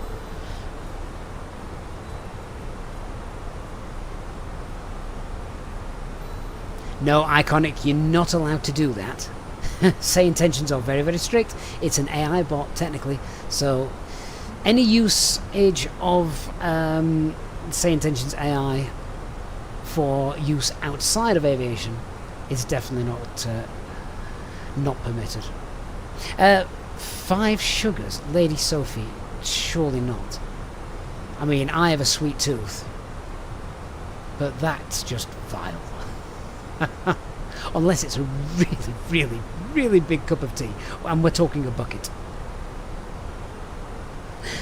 No, Iconic, you're not allowed to do that. SayIntentions are very, very strict. It's an AI bot, technically. So, any usage of SayIntentions AI for use outside of aviation is definitely not permitted. 5 sugars, Lady Sophie, surely not. I mean, I have a sweet tooth, but that's just vile. Unless it's a really, really, really big cup of tea, and we're talking a bucket.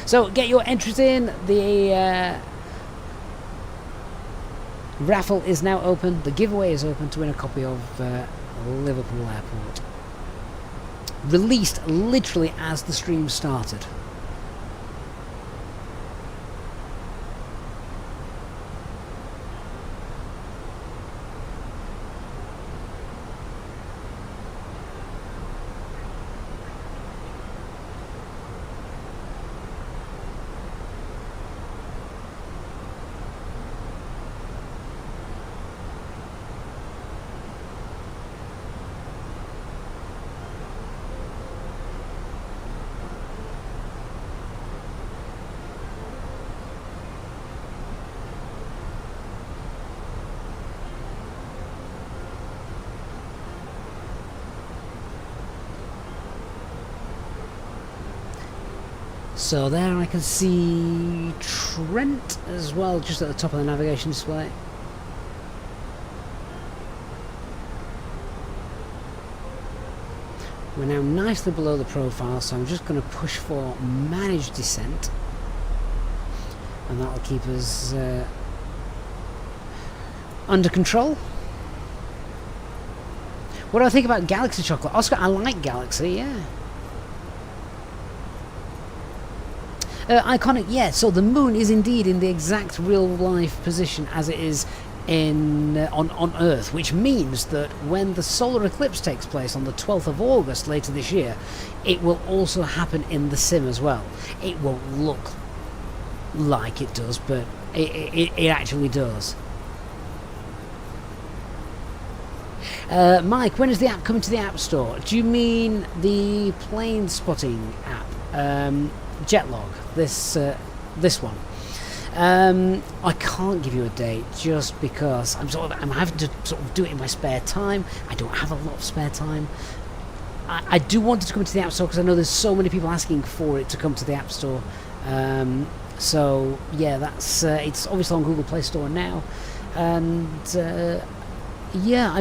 So get your entries in. The raffle is now open. The giveaway is open to win a copy of Liverpool Airport. Released literally as the stream started. So there I can see Trent as well, just at the top of the navigation display. We're now nicely below the profile, so I'm just going to push for manage descent, and that'll keep us under control. What do I think about Galaxy chocolate? Oscar, I like Galaxy, yeah. Iconic, yeah, so the moon is indeed in the exact real-life position as it is on Earth, which means that when the solar eclipse takes place on the 12th of August later this year, it will also happen in the sim as well. It won't look like it does, but it actually does. Mike, when is the app coming to the App Store? Do you mean the plane spotting app? Jetlog, this one. I can't give you a date just because I'm having to sort of do it in my spare time. I don't have a lot of spare time. I do want it to come to the App Store because I know there's so many people asking for it to come to the App Store. So yeah, that's it's obviously on Google Play Store now, and yeah,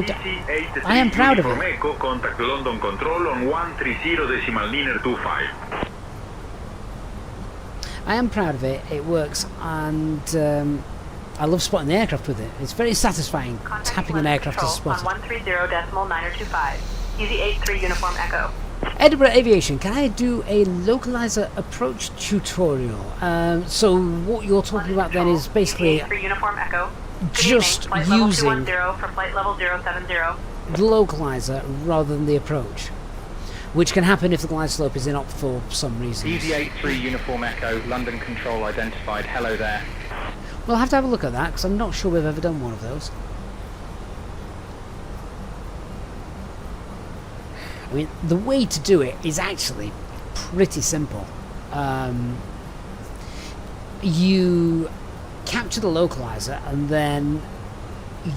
I am proud of it. Contact London Control on 130.25. I am proud of it. It works, and I love spotting the aircraft with it. It's very satisfying tapping an aircraft to spot on it. 130.925. Easy 83 Uniform Echo. Edinburgh Aviation, can I do a localizer approach tutorial? So what you're talking about then is basically Uniform Echo. just using for flight level 070. the localizer rather than the approach, which can happen if the glide slope is in op for some reason. Easyjet Uniform Echo, London Control identified. Hello there. We'll have to have a look at that because I'm not sure we've ever done one of those. I mean, the way to do it is actually pretty simple. You capture the localizer and then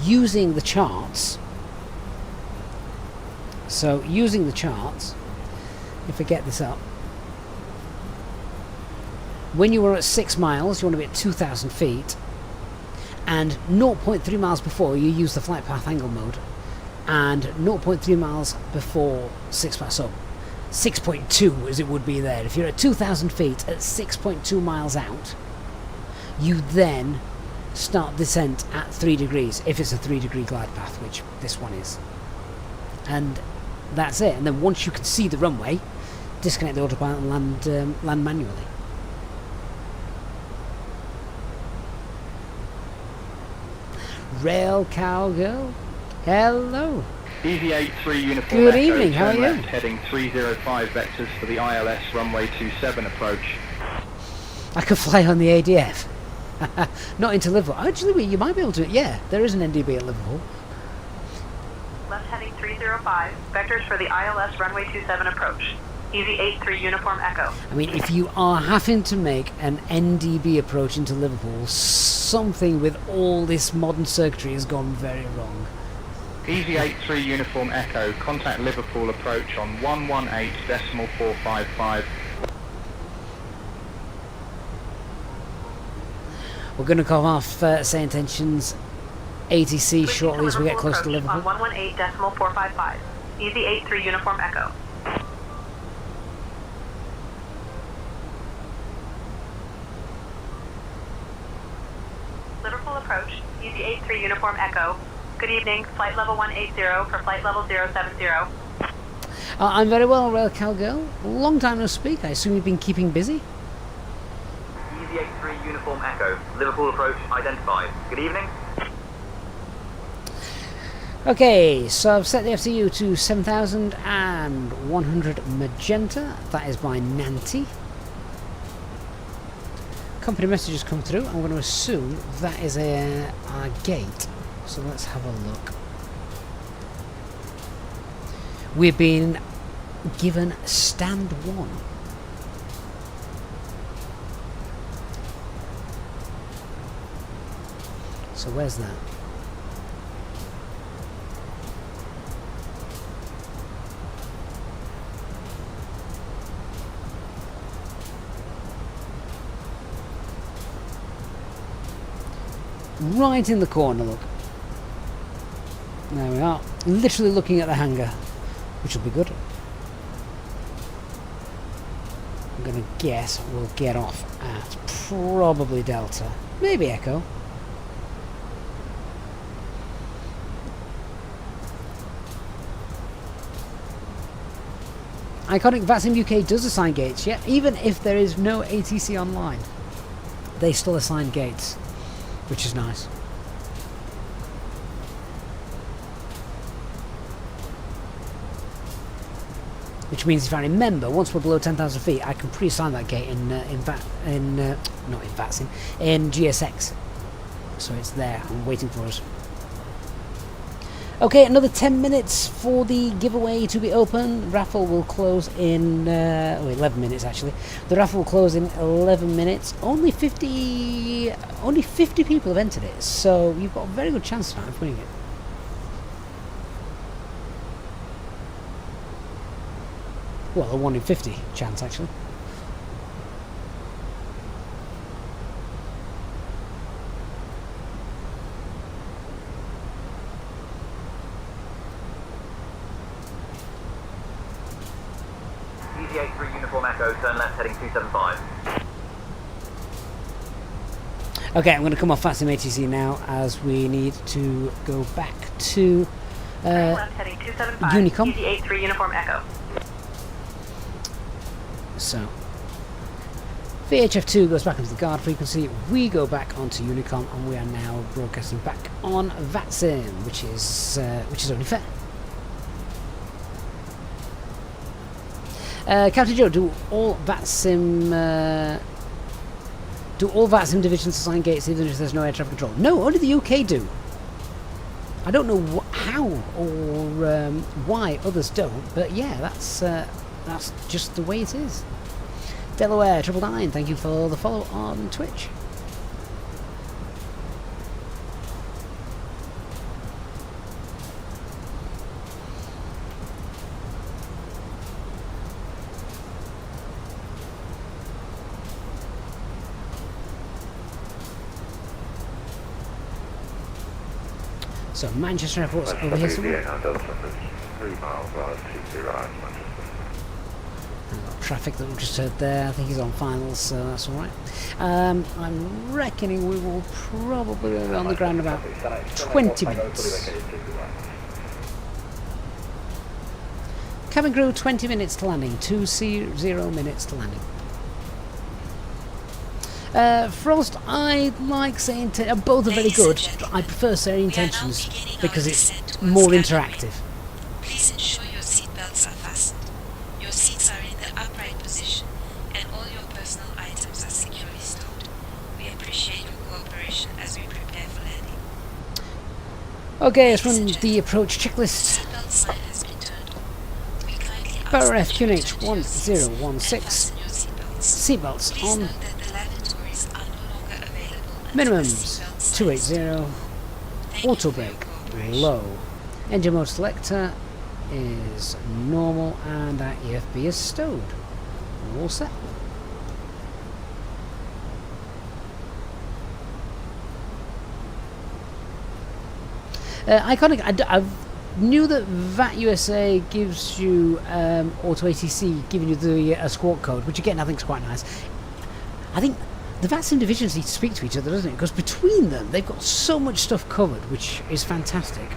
using the charts. So using the charts, if I get this up, when you were at 6 miles, you want to be at 2,000 feet, and 0.3 miles before you use the flight path angle mode, and 0.3 miles before 6 miles, so 6.2 as it would be there. If you're at 2,000 feet at 6.2 miles out, you then start descent at 3 degrees, if it's a 3-degree glide path, which this one is. And that's it. And then once you can see the runway, disconnect the autopilot and land manually. Rail Cowgirl, hello. Easyjet Uniform Good Echo, evening, how are you? left, heading 305 vectors for the ILS runway 27 approach. I could fly on the ADF. Not into Liverpool. Actually, you might be able to. Yeah, there is an NDB at Liverpool. Left heading 305. Vectors for the ILS runway 27 approach. Easy 83 Uniform Echo. I mean, if you are having to make an NDB approach into Liverpool, something with all this modern circuitry has gone very wrong. Easyjet Uniform Echo, contact Liverpool approach on 118.455. We're going to call off SayIntentions ATC shortly as we get close to Liverpool. On 118.455. Easy 83 Uniform Echo. Liverpool approach. Easy 83 Uniform Echo. Good evening. Flight level 180 for flight level 070. I'm very well, Rail Cowgirl. Long time no speak. I assume you've been keeping busy? Easyjet 3 Uniform Echo. Liverpool approach identified. Good evening. Okay, so I've set the FCU to 7,100 magenta. That is by Nanty. Company messages come through. I'm going to assume that is our gate. So let's have a look. We've been given stand 1. So where's that? Right in the corner, look. There we are. Literally looking at the hangar, which will be good. I'm going to guess we'll get off at probably Delta. Maybe Echo. Iconic VATSIM UK does assign gates, yeah. Even if there is no ATC online, they still assign gates, which is nice. Which means if I remember, once we're below 10,000 feet, I can pre-assign that gate in GSX. So it's there and waiting for us. Okay, another 10 minutes for the giveaway to be open. Raffle will close in 11 minutes actually. The raffle will close in 11 minutes. Only 50 people have entered it, so you've got a very good chance tonight of winning it. Well, a 1 in 50 chance actually. Easyjet 3 Uniform Echo, turn left heading 275. Okay, I'm going to come off VATSIM ATC now as we need to go back to left heading 275. Unicom. Easyjet 3 Uniform Echo. So, VHF2 goes back into the guard frequency, we go back onto Unicom, and we are now broadcasting back on VATSIM, which is only fair. Captain Joe, do all VATSIM divisions assign gates even if there's no air traffic control? No, only the UK do. I don't know how or why others don't, but yeah, that's just the way it is. Delaware 999, thank you for the follow on Twitch. So Manchester Airport's over here somewhere. 3 miles right, 20 right, Manchester. Traffic that we just heard there, I think he's on finals, so that's alright. I'm reckoning we will probably be on the ground about 20 minutes. Cabin crew, 20 minutes to landing, 20 minutes to landing. Frost, I like SayIntentions, both are very good, but I prefer SayIntentions because it's more interactive. Please ensure your seatbelts are fastened. Your seats are in the upright position and all your personal items are securely stowed. We appreciate your cooperation as we prepare for landing. Okay, let's run the approach checklist. Seatbelt sign has been turned on. We kindly ask Power F that you QNH return to your seats 1016. and fasten your seatbelts. Seatbelts Please on. note that the lavatories are no longer available until the Minimums seatbelt sign is 280. Thank you Auto for your brake cooperation. low. Engine mode selector is normal and our EFB is stowed. We're all set. Iconic. I knew that VAT USA gives you Auto ATC, giving you the squawk code, which again I think is quite nice. I think the VATSIM divisions need to speak to each other, doesn't it? Because between them, they've got so much stuff covered, which is fantastic.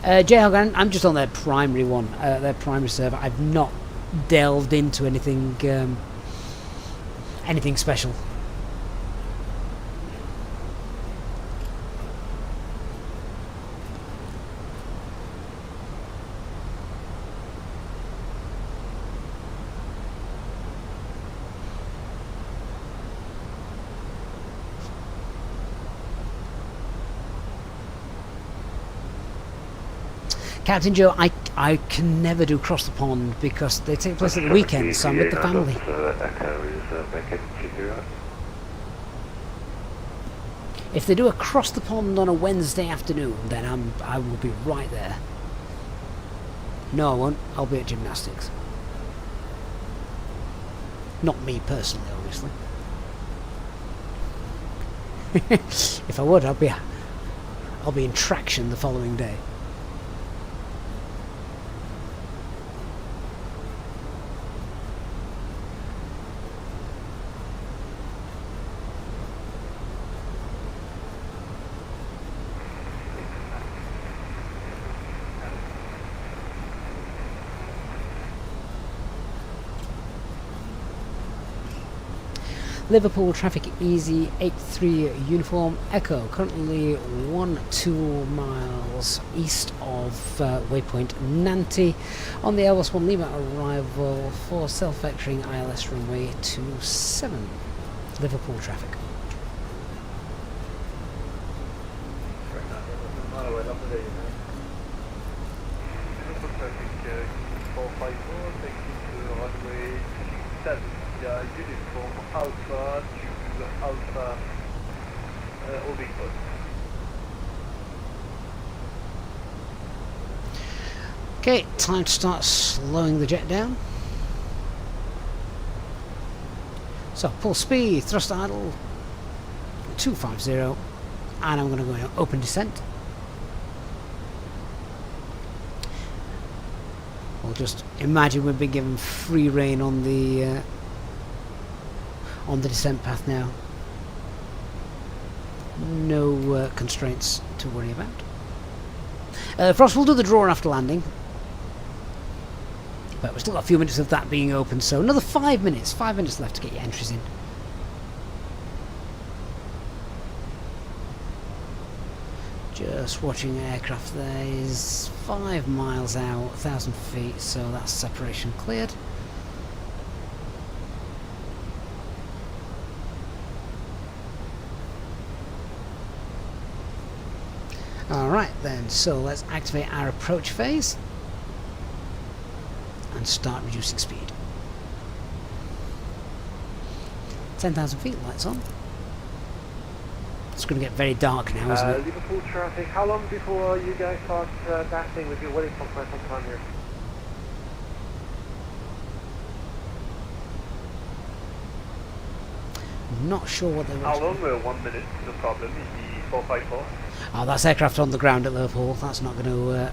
Jayhog, I'm just on their primary one, their primary server. I've not delved into anything anything special. Captain Joe, I can never do Cross the Pond because they take place at the weekend, so I'm with the family. If they do a Cross the Pond on a Wednesday afternoon, then I will be right there. No, I won't. I'll be at gymnastics. Not me personally, obviously. If I would, I'll be in traction the following day. Liverpool traffic Easyjet A320 Uniform Echo, currently 1-2 miles east of waypoint Nanty on the Airbus 1 Lima arrival for self-vectoring ILS runway 27. Liverpool traffic. Uniform Alpha to Alpha Orbit. Okay, time to start slowing the jet down. So full speed, thrust idle, 250, and I'm going to go in open descent. We'll just imagine we've been given free rein on the descent path now. No constraints to worry about. Frost will do the draw after landing, but we've still got a few minutes of that being open, so another 5 minutes. 5 minutes left to get your entries in. Just watching aircraft there is 5 miles out, 1,000 feet, so that's separation cleared. Alright then, so let's activate our approach phase and start reducing speed. 10,000 feet, lights on. It's going to get very dark now, isn't it? Liverpool traffic, how long before you guys start passing with your waiting for quite some time here? Not sure what they were. How long? 1 minute, no problem. Is the 454? Oh, that's aircraft on the ground at Liverpool. That's not going to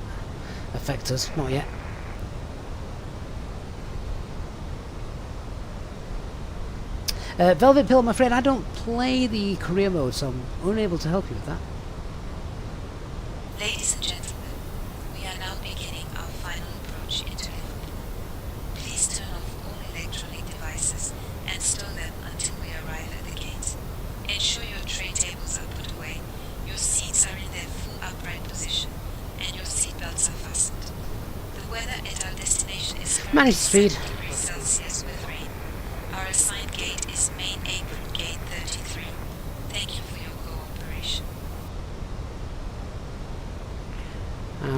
affect us, not yet. Velvet Pill, I'm afraid I don't play the career mode, so I'm unable to help you with that. Ladies and gentlemen, we are now beginning our final approach into Liverpool. Please turn off all electronic devices and store them until we arrive at the gate. Ensure your tray tables are put away, your seats are in their full upright position, and your seatbelts are fastened. The weather at our destination is currently 7 degrees Celsius with rain. Our assigned gate is Main Apron Gate 33. Thank you for your cooperation.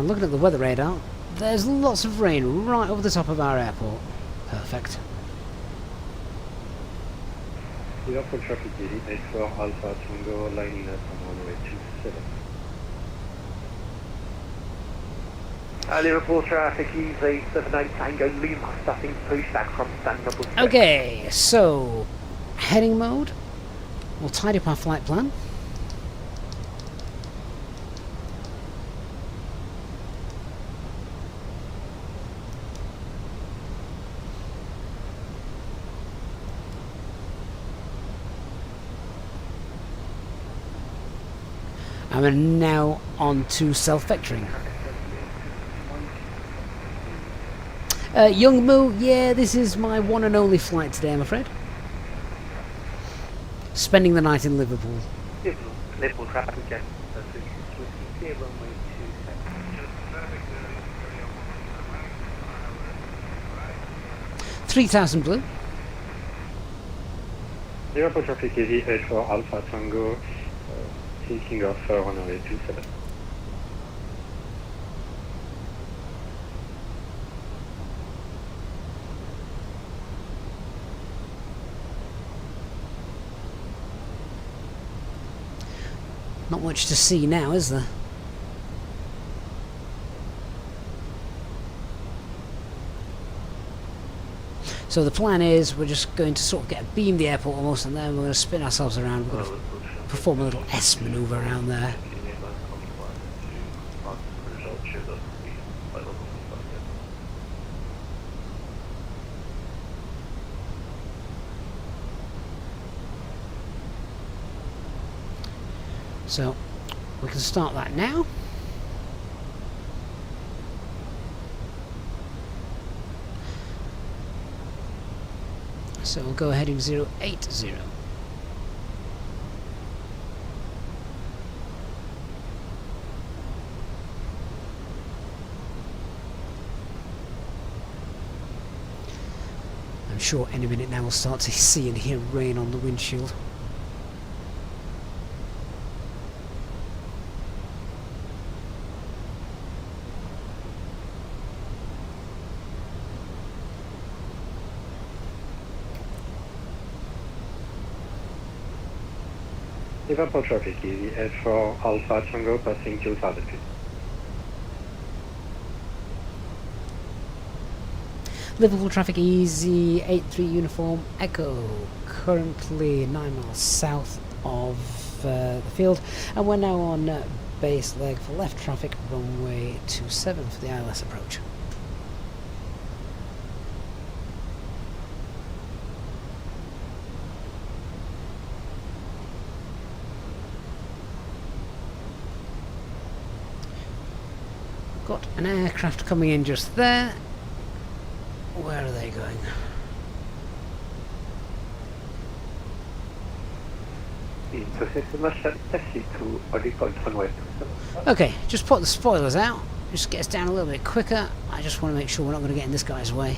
Looking at the weather radar, there's lots of rain right over the top of our airport. Perfect. Liverpool traffic Easyjet A4 Alpha Tango lining up on runway 27. Liverpool traffic Easyjet 78 Tango Lima, starting pushback from stand number 6. Okay, so heading mode. We'll tidy up our flight plan. And we're now on to self-vectoring. Young Moo, yeah, this is my one and only flight today, I'm afraid. Spending the night in Liverpool. Liverpool traffic jet. 3000 blue. Liverpool traffic Easyjet A4 Alpha Tango, taking off runway 27. Not much to see now, is there? So the plan is we're just going to sort of beam the airport almost, and then we're going to spin ourselves around. We're going to perform a little S maneuver around there. So we can start that now. So we'll go heading 080. I'm sure any minute now we'll start to see and hear rain on the windshield. Liverpool traffic easy for Alpha Tango passing 2,000 feet. Liverpool traffic easy 83 uniform echo, currently 9 miles south of the field, and we're now on base leg for left traffic, runway 27 for the ILS approach. Got an aircraft coming in just there. Where are they going? Okay, just put the spoilers out. Just get us down a little bit quicker. I just want to make sure we're not going to get in this guy's way.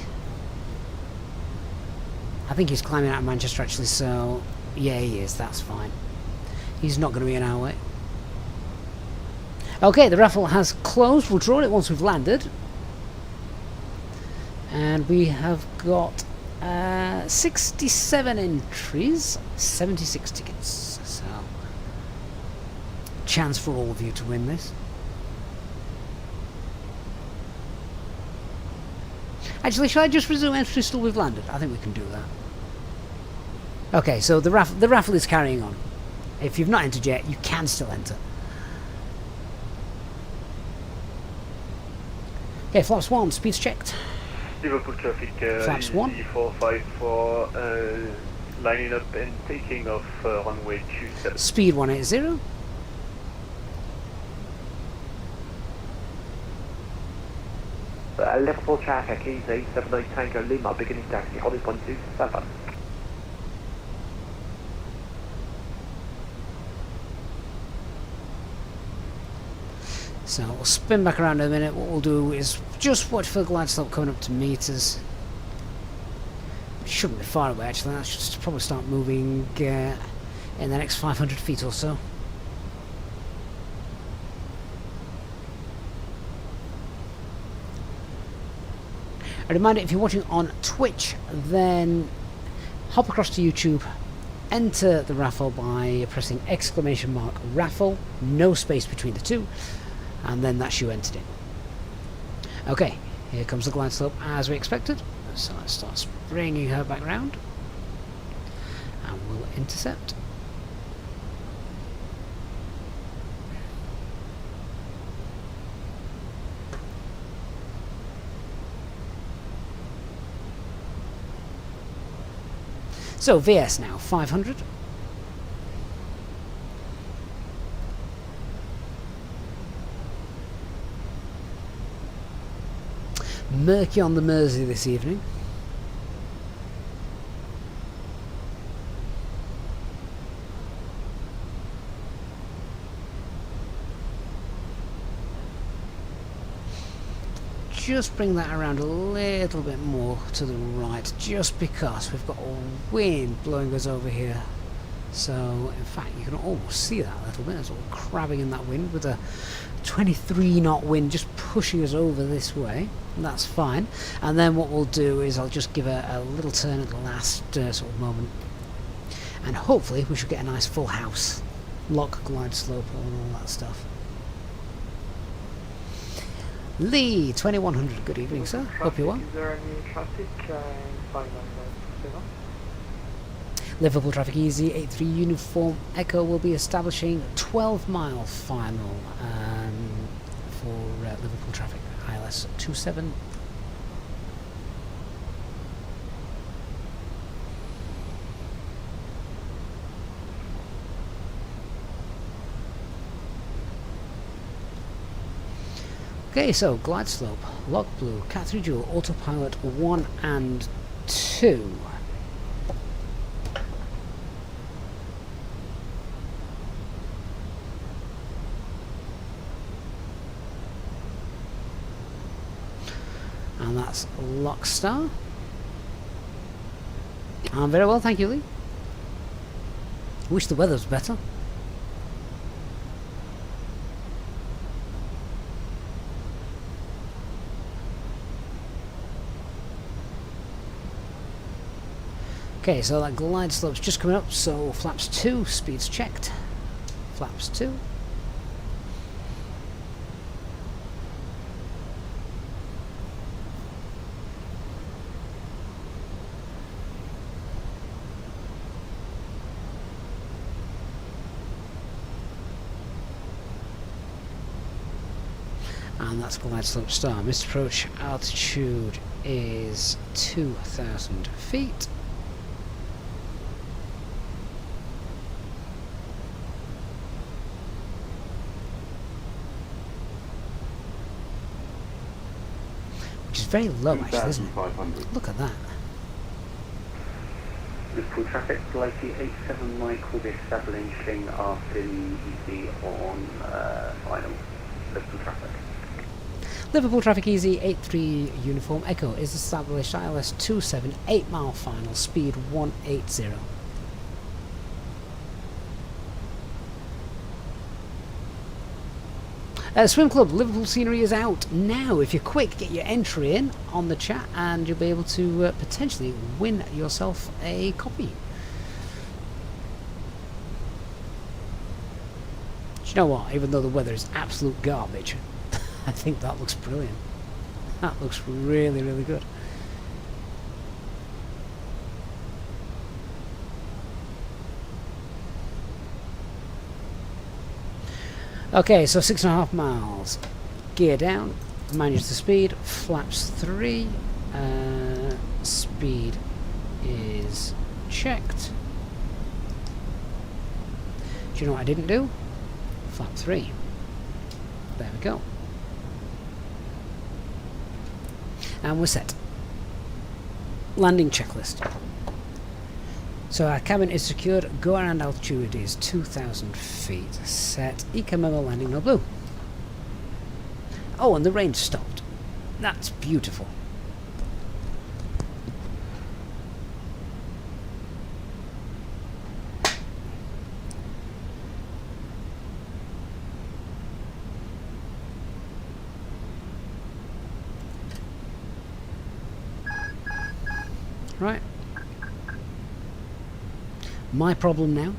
I think he's climbing out of Manchester actually, so yeah, he is. That's fine. He's not going to be in our way. Okay, the raffle has closed. We'll draw it once we've landed. And we have got 67 entries, 76 tickets. So, chance for all of you to win this. Actually, shall I just resume entries till we've landed? I think we can do that. Okay, so the raffle is carrying on. If you've not entered yet, you can still enter. Okay, flaps 1, speed's checked. Liverpool traffic, flaps 1. E454, lining up and taking off runway 27. Speed 180. Liverpool traffic, easy, 79 Tango Lima, beginning taxi, holding 127. So we'll spin back around in a minute. What we'll do is just watch for the glide slope coming up to meters. It shouldn't be far away actually. That should probably start moving in the next 500 feet or so. A reminder, if you're watching on Twitch, then hop across to YouTube, enter the raffle by pressing !raffle, no space between the two, and then that's you entered in. Okay, here comes the glide slope as we expected, so let's start bringing her back round, and we'll intercept. So VS now, 500. Murky on the Mersey this evening. Just bring that around a little bit more to the right, just because we've got a wind blowing us over here. So, in fact, you can almost see that a little bit. It's all crabbing in that wind with a 23 knot wind just pushing us over this way. And that's fine. And then what we'll do is I'll just give a little turn at the last sort of moment. And hopefully we should get a nice full house. Lock, glide slope, and all that stuff. Lee, 2100, good evening, sir. Hope you're well. Is there any traffic Liverpool traffic easy, 83 uniform echo will be establishing 12-mile final for Liverpool traffic, ILS 27. Okay, so glide slope, log blue, Cat 3 dual, autopilot 1 and 2. And that's Lockstar. I'm very well, thank you, Lee. Wish the weather was better. Okay, so that glide slope's just coming up, so flaps 2, speed's checked. Flaps 2. And that's glide slope star. Missed approach altitude is 2,000 feet. Which is very low, actually, isn't it? Look at that. Liverpool traffic, Flighty 87 Mike will be establishing after the easy on final. Liverpool traffic. Liverpool traffic easy 83 uniform echo is established ILS 27 8 mile final, speed 180. Swim Club, Liverpool scenery is out now. If you're quick, get your entry in on the chat and you'll be able to potentially win yourself a copy. Do you know what? Even though the weather is absolute garbage, I think that looks brilliant. That looks really, really good. Okay, so 6.5 miles. Gear down, manage the speed, flaps 3, speed is checked. Do you know what I didn't do? Flap 3. There we go. And we're set. Landing checklist. So our cabin is secured, go around altitude is 2,000 feet, set, Eco Memo landing no blue. Oh, and the rain stopped. That's beautiful. Right. My problem now.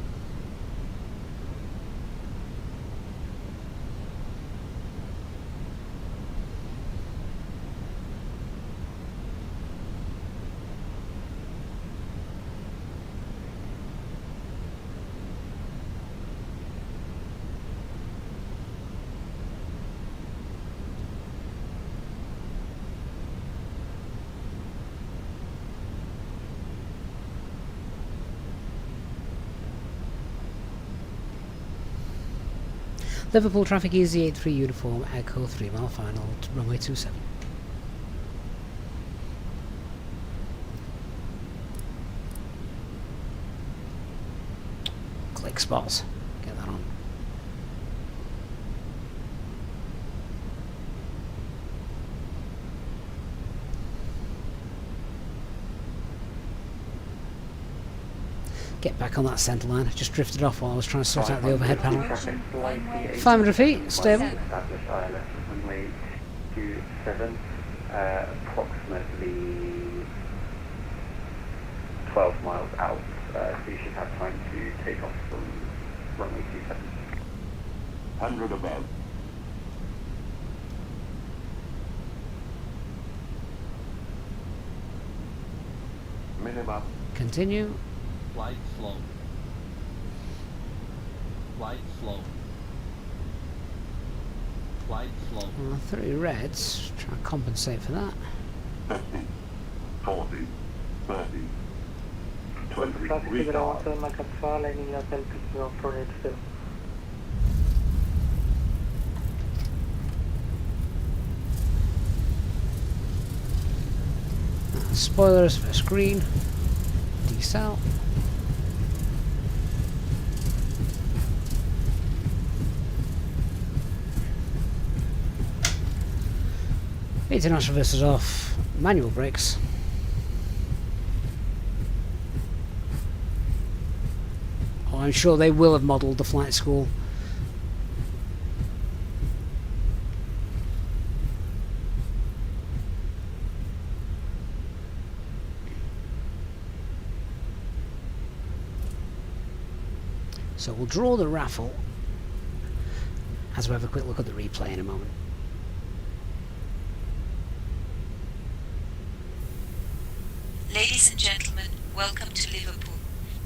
Liverpool traffic easy 83 uniform echo 3 mile final runway 27. Click spots. Get that on. Get back on that centre line. I just drifted off while I was trying to sort out the overhead panel. 500 feet, stable. Established ILS runway 27, approximately 12 miles out, so you should have time to take off from runway 27. 100 above. Minimum. Continue. Flight slow. Flight slow. Flight slow. 30 reds. Try and compensate for that. 50, 40, 30, 20. Traffic is around Macapfa, lining up and picking up for it still. Spoilers for screen. Decel. International visitors off. Manual brakes. I'm sure they will have modelled the flight school. So we'll draw the raffle as we have a quick look at the replay in a moment. Ladies and gentlemen, welcome to Liverpool.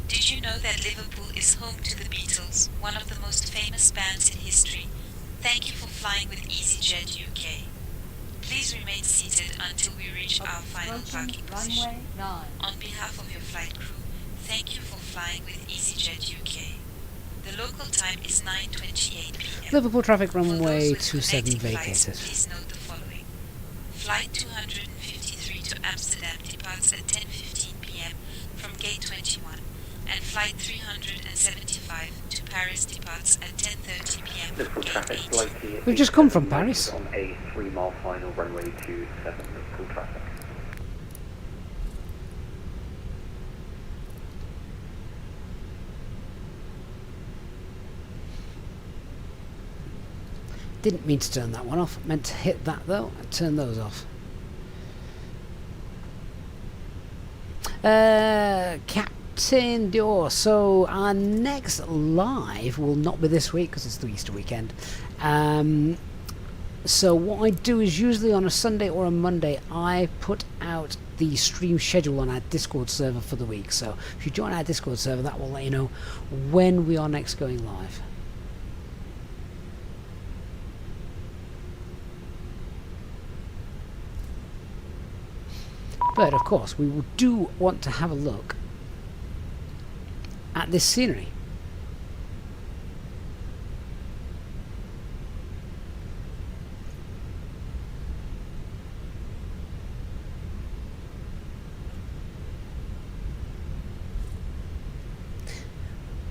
Did you know that Liverpool is home to the Beatles, one of the most famous bands in history? Thank you for flying with Easyjet UK. Please remain seated until we reach our final parking position. On behalf of your flight crew, thank you for flying with Easyjet UK. The local time is 9:28 p.m. Liverpool traffic runway For those with 27 connecting flights, vacated. please note the following. Flight 253 to Amsterdam departs at 10:15 p.m. from gate 21, and flight 375 to Paris departs at 10:30 p.m. Liverpool from traffic gate 18. likely We've just come from Paris. on a 3-mile final runway 27 Liverpool traffic. Didn't mean to turn that one off. Meant to hit that though and turn those off. Captain Dior. So our next live will not be this week because it's the Easter weekend. So what I do is usually on a Sunday or a Monday I put out the stream schedule on our Discord server for the week. So if you join our Discord server, that will let you know when we are next going live. But of course we do want to have a look at this scenery.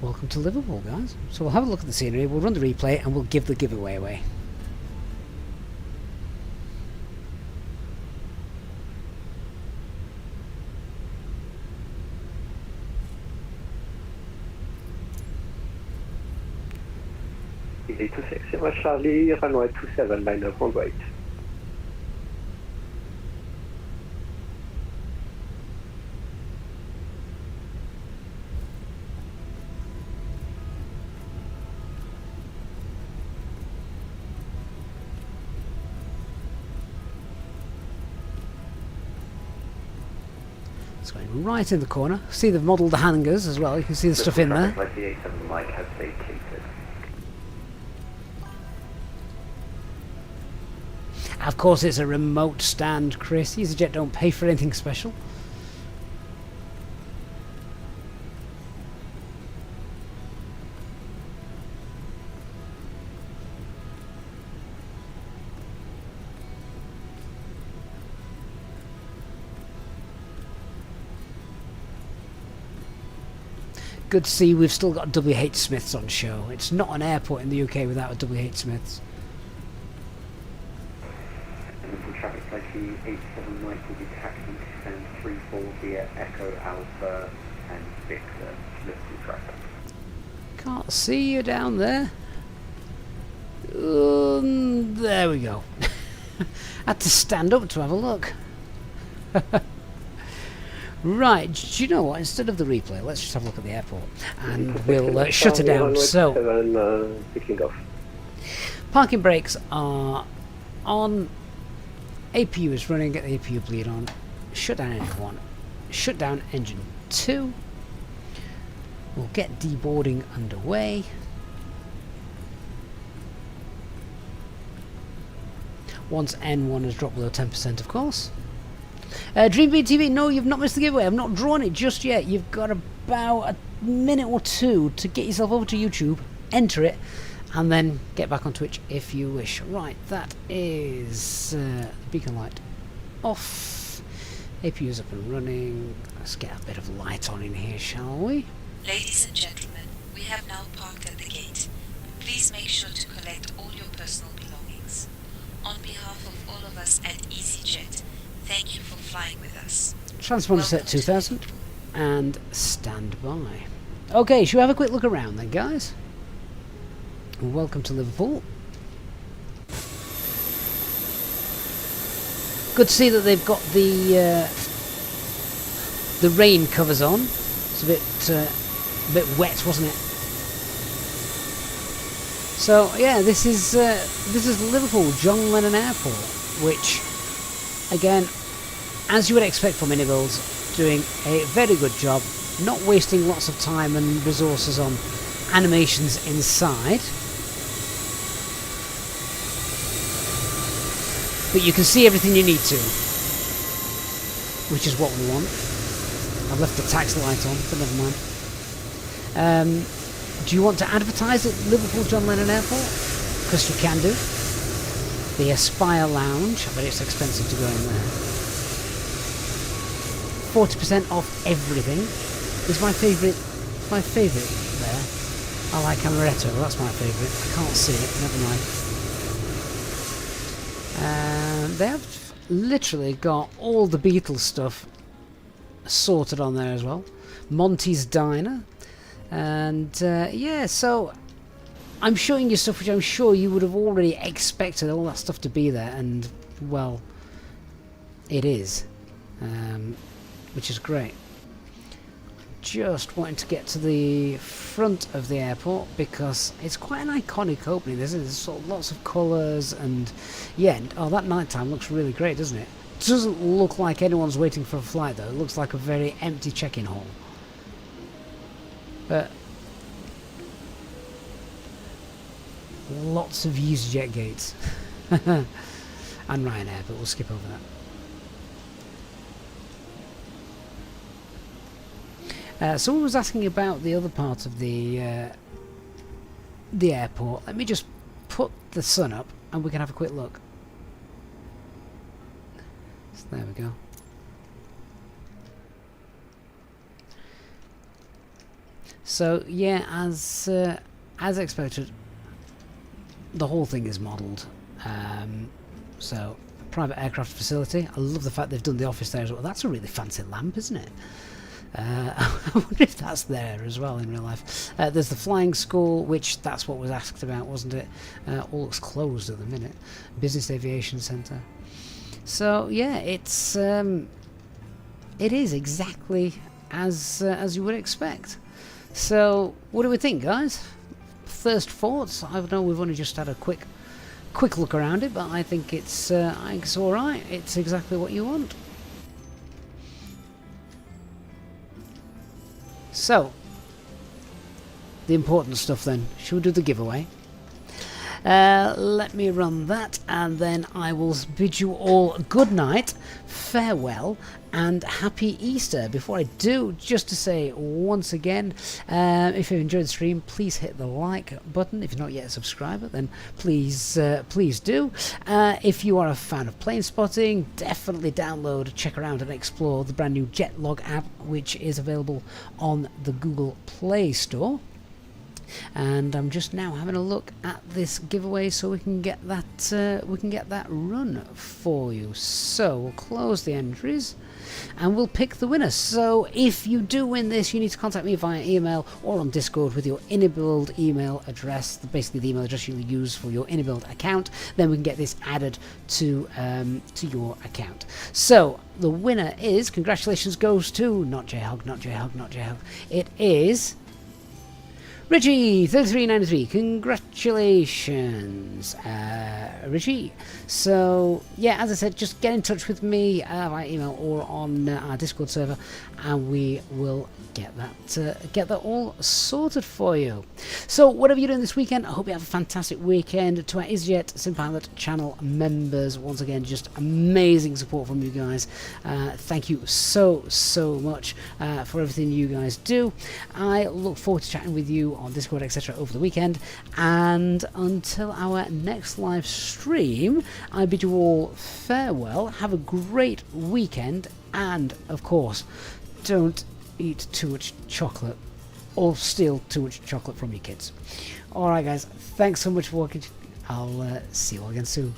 Welcome to Liverpool, guys. So we'll have a look at the scenery, we'll run the replay and we'll give the giveaway away. Easy 26, Sierra Charlie, runway 27, line up, hold right. It's going right in the corner. See they've modelled the hangars as well, you can see the stuff in there. Like the A7 Mike has vacated. Of course it's a remote stand, Chris. Easyjet don't pay for anything special. Good to see we've still got WH Smiths on show. It's not an airport in the UK without a WH Smiths. Traffic likely 87 Mike will be taxiing to send 34 via Echo Alpha and Victor Liverpool traffic. Can't see you down there. There we go. Had to stand up to have a look. Right, do you know what? Instead of the replay, let's just have a look at the airport and we'll shut it down. So, picking off. Parking brakes are on. APU is running, get the APU bleed on. Shutdown engine 1. Shutdown engine 2. We'll get deboarding underway. Once N1 has dropped below 10%, of course. Dreambeat TV, no, you've not missed the giveaway. I've not drawn it just yet. You've got about a minute or two to get yourself over to YouTube, enter it, and then get back on Twitch if you wish. Right, that is the beacon light off. APU's up and running. Let's get a bit of light on in here, shall we? Ladies and gentlemen, we have now parked at the gate. Please make sure to collect all your personal belongings. On behalf of all of us at Easyjet, thank you for flying with us. Transponder set 2000 and stand by. Okay, should we have a quick look around then, guys? Welcome to Liverpool. Good to see that they've got the rain covers on. It's a bit wet, wasn't it? So yeah, this is Liverpool John Lennon Airport, which again, as you would expect from IniBuilds, doing a very good job, not wasting lots of time and resources on animations inside. But you can see everything you need to, which is what we want. I've left the taxi light on, but never mind. Do you want to advertise at Liverpool John Lennon Airport? Because you can do. The Aspire Lounge, but it's expensive to go in there. 40% off everything is my favourite. My favourite there. I like Amaretto. That's my favourite. I can't see it. Never mind. They have literally got all the Beatles stuff sorted on there as well. Monty's Diner. And yeah, so I'm showing you stuff which I'm sure you would have already expected all that stuff to be there, and well, it is, which is great. Just wanting to get to the front of the airport because it's quite an iconic opening. There's sort of lots of colours, and yeah, oh, that nighttime looks really great, doesn't it? It doesn't look like anyone's waiting for a flight though. It looks like a very empty check-in hall. But lots of Easyjet gates and Ryanair, but we'll skip over that. Someone was asking about the other part of the airport. Let me just put the sun up and we can have a quick look. So there we go. So yeah, as expected, the whole thing is modelled. So private aircraft facility. I love the fact they've done the office there as well. That's a really fancy lamp, isn't it? I wonder if that's there as well in real life. There's the flying school, which that's what was asked about, wasn't it? All looks closed at the minute. Business aviation centre. So yeah, it is exactly as you would expect. So, what do we think, guys? First thoughts? I know we've only just had a quick look around it, but I think it's all right. It's exactly what you want. So, the important stuff then. Should we do the giveaway? Let me run that, and then I will bid you all good night, farewell, and happy Easter. Before I do, just to say once again, if you've enjoyed the stream, please hit the like button. If you're not yet a subscriber, then please do. If you are a fan of plane spotting, definitely download, check around and explore the brand new Jetlog app, which is available on the Google Play Store. And I'm just now having a look at this giveaway so we can get that run for you. So we'll close the entries and we'll pick the winner. So if you do win this, you need to contact me via email or on Discord with your IniBuild email address, basically the email address you'll use for your IniBuild account. Then we can get this added to your account. So the winner is, congratulations goes to, not J-Hog, not J-Hog, not J-Hog. It is Richie 3393. Congratulations, Richie. So yeah, as I said, just get in touch with me via email or on our Discord server, and we will get that all sorted for you. So whatever you're doing this weekend, I hope you have a fantastic weekend. To our Easyjet SimPilot channel members, once again, just amazing support from you guys. Thank you so much for everything you guys do. I look forward to chatting with you on Discord, etc. over the weekend, and until our next live stream, I bid you all farewell. Have a great weekend, and of course, don't eat too much chocolate or steal too much chocolate from your kids. Alright guys, thanks so much for watching. I'll see you all again soon.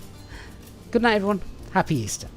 Good night everyone, happy Easter.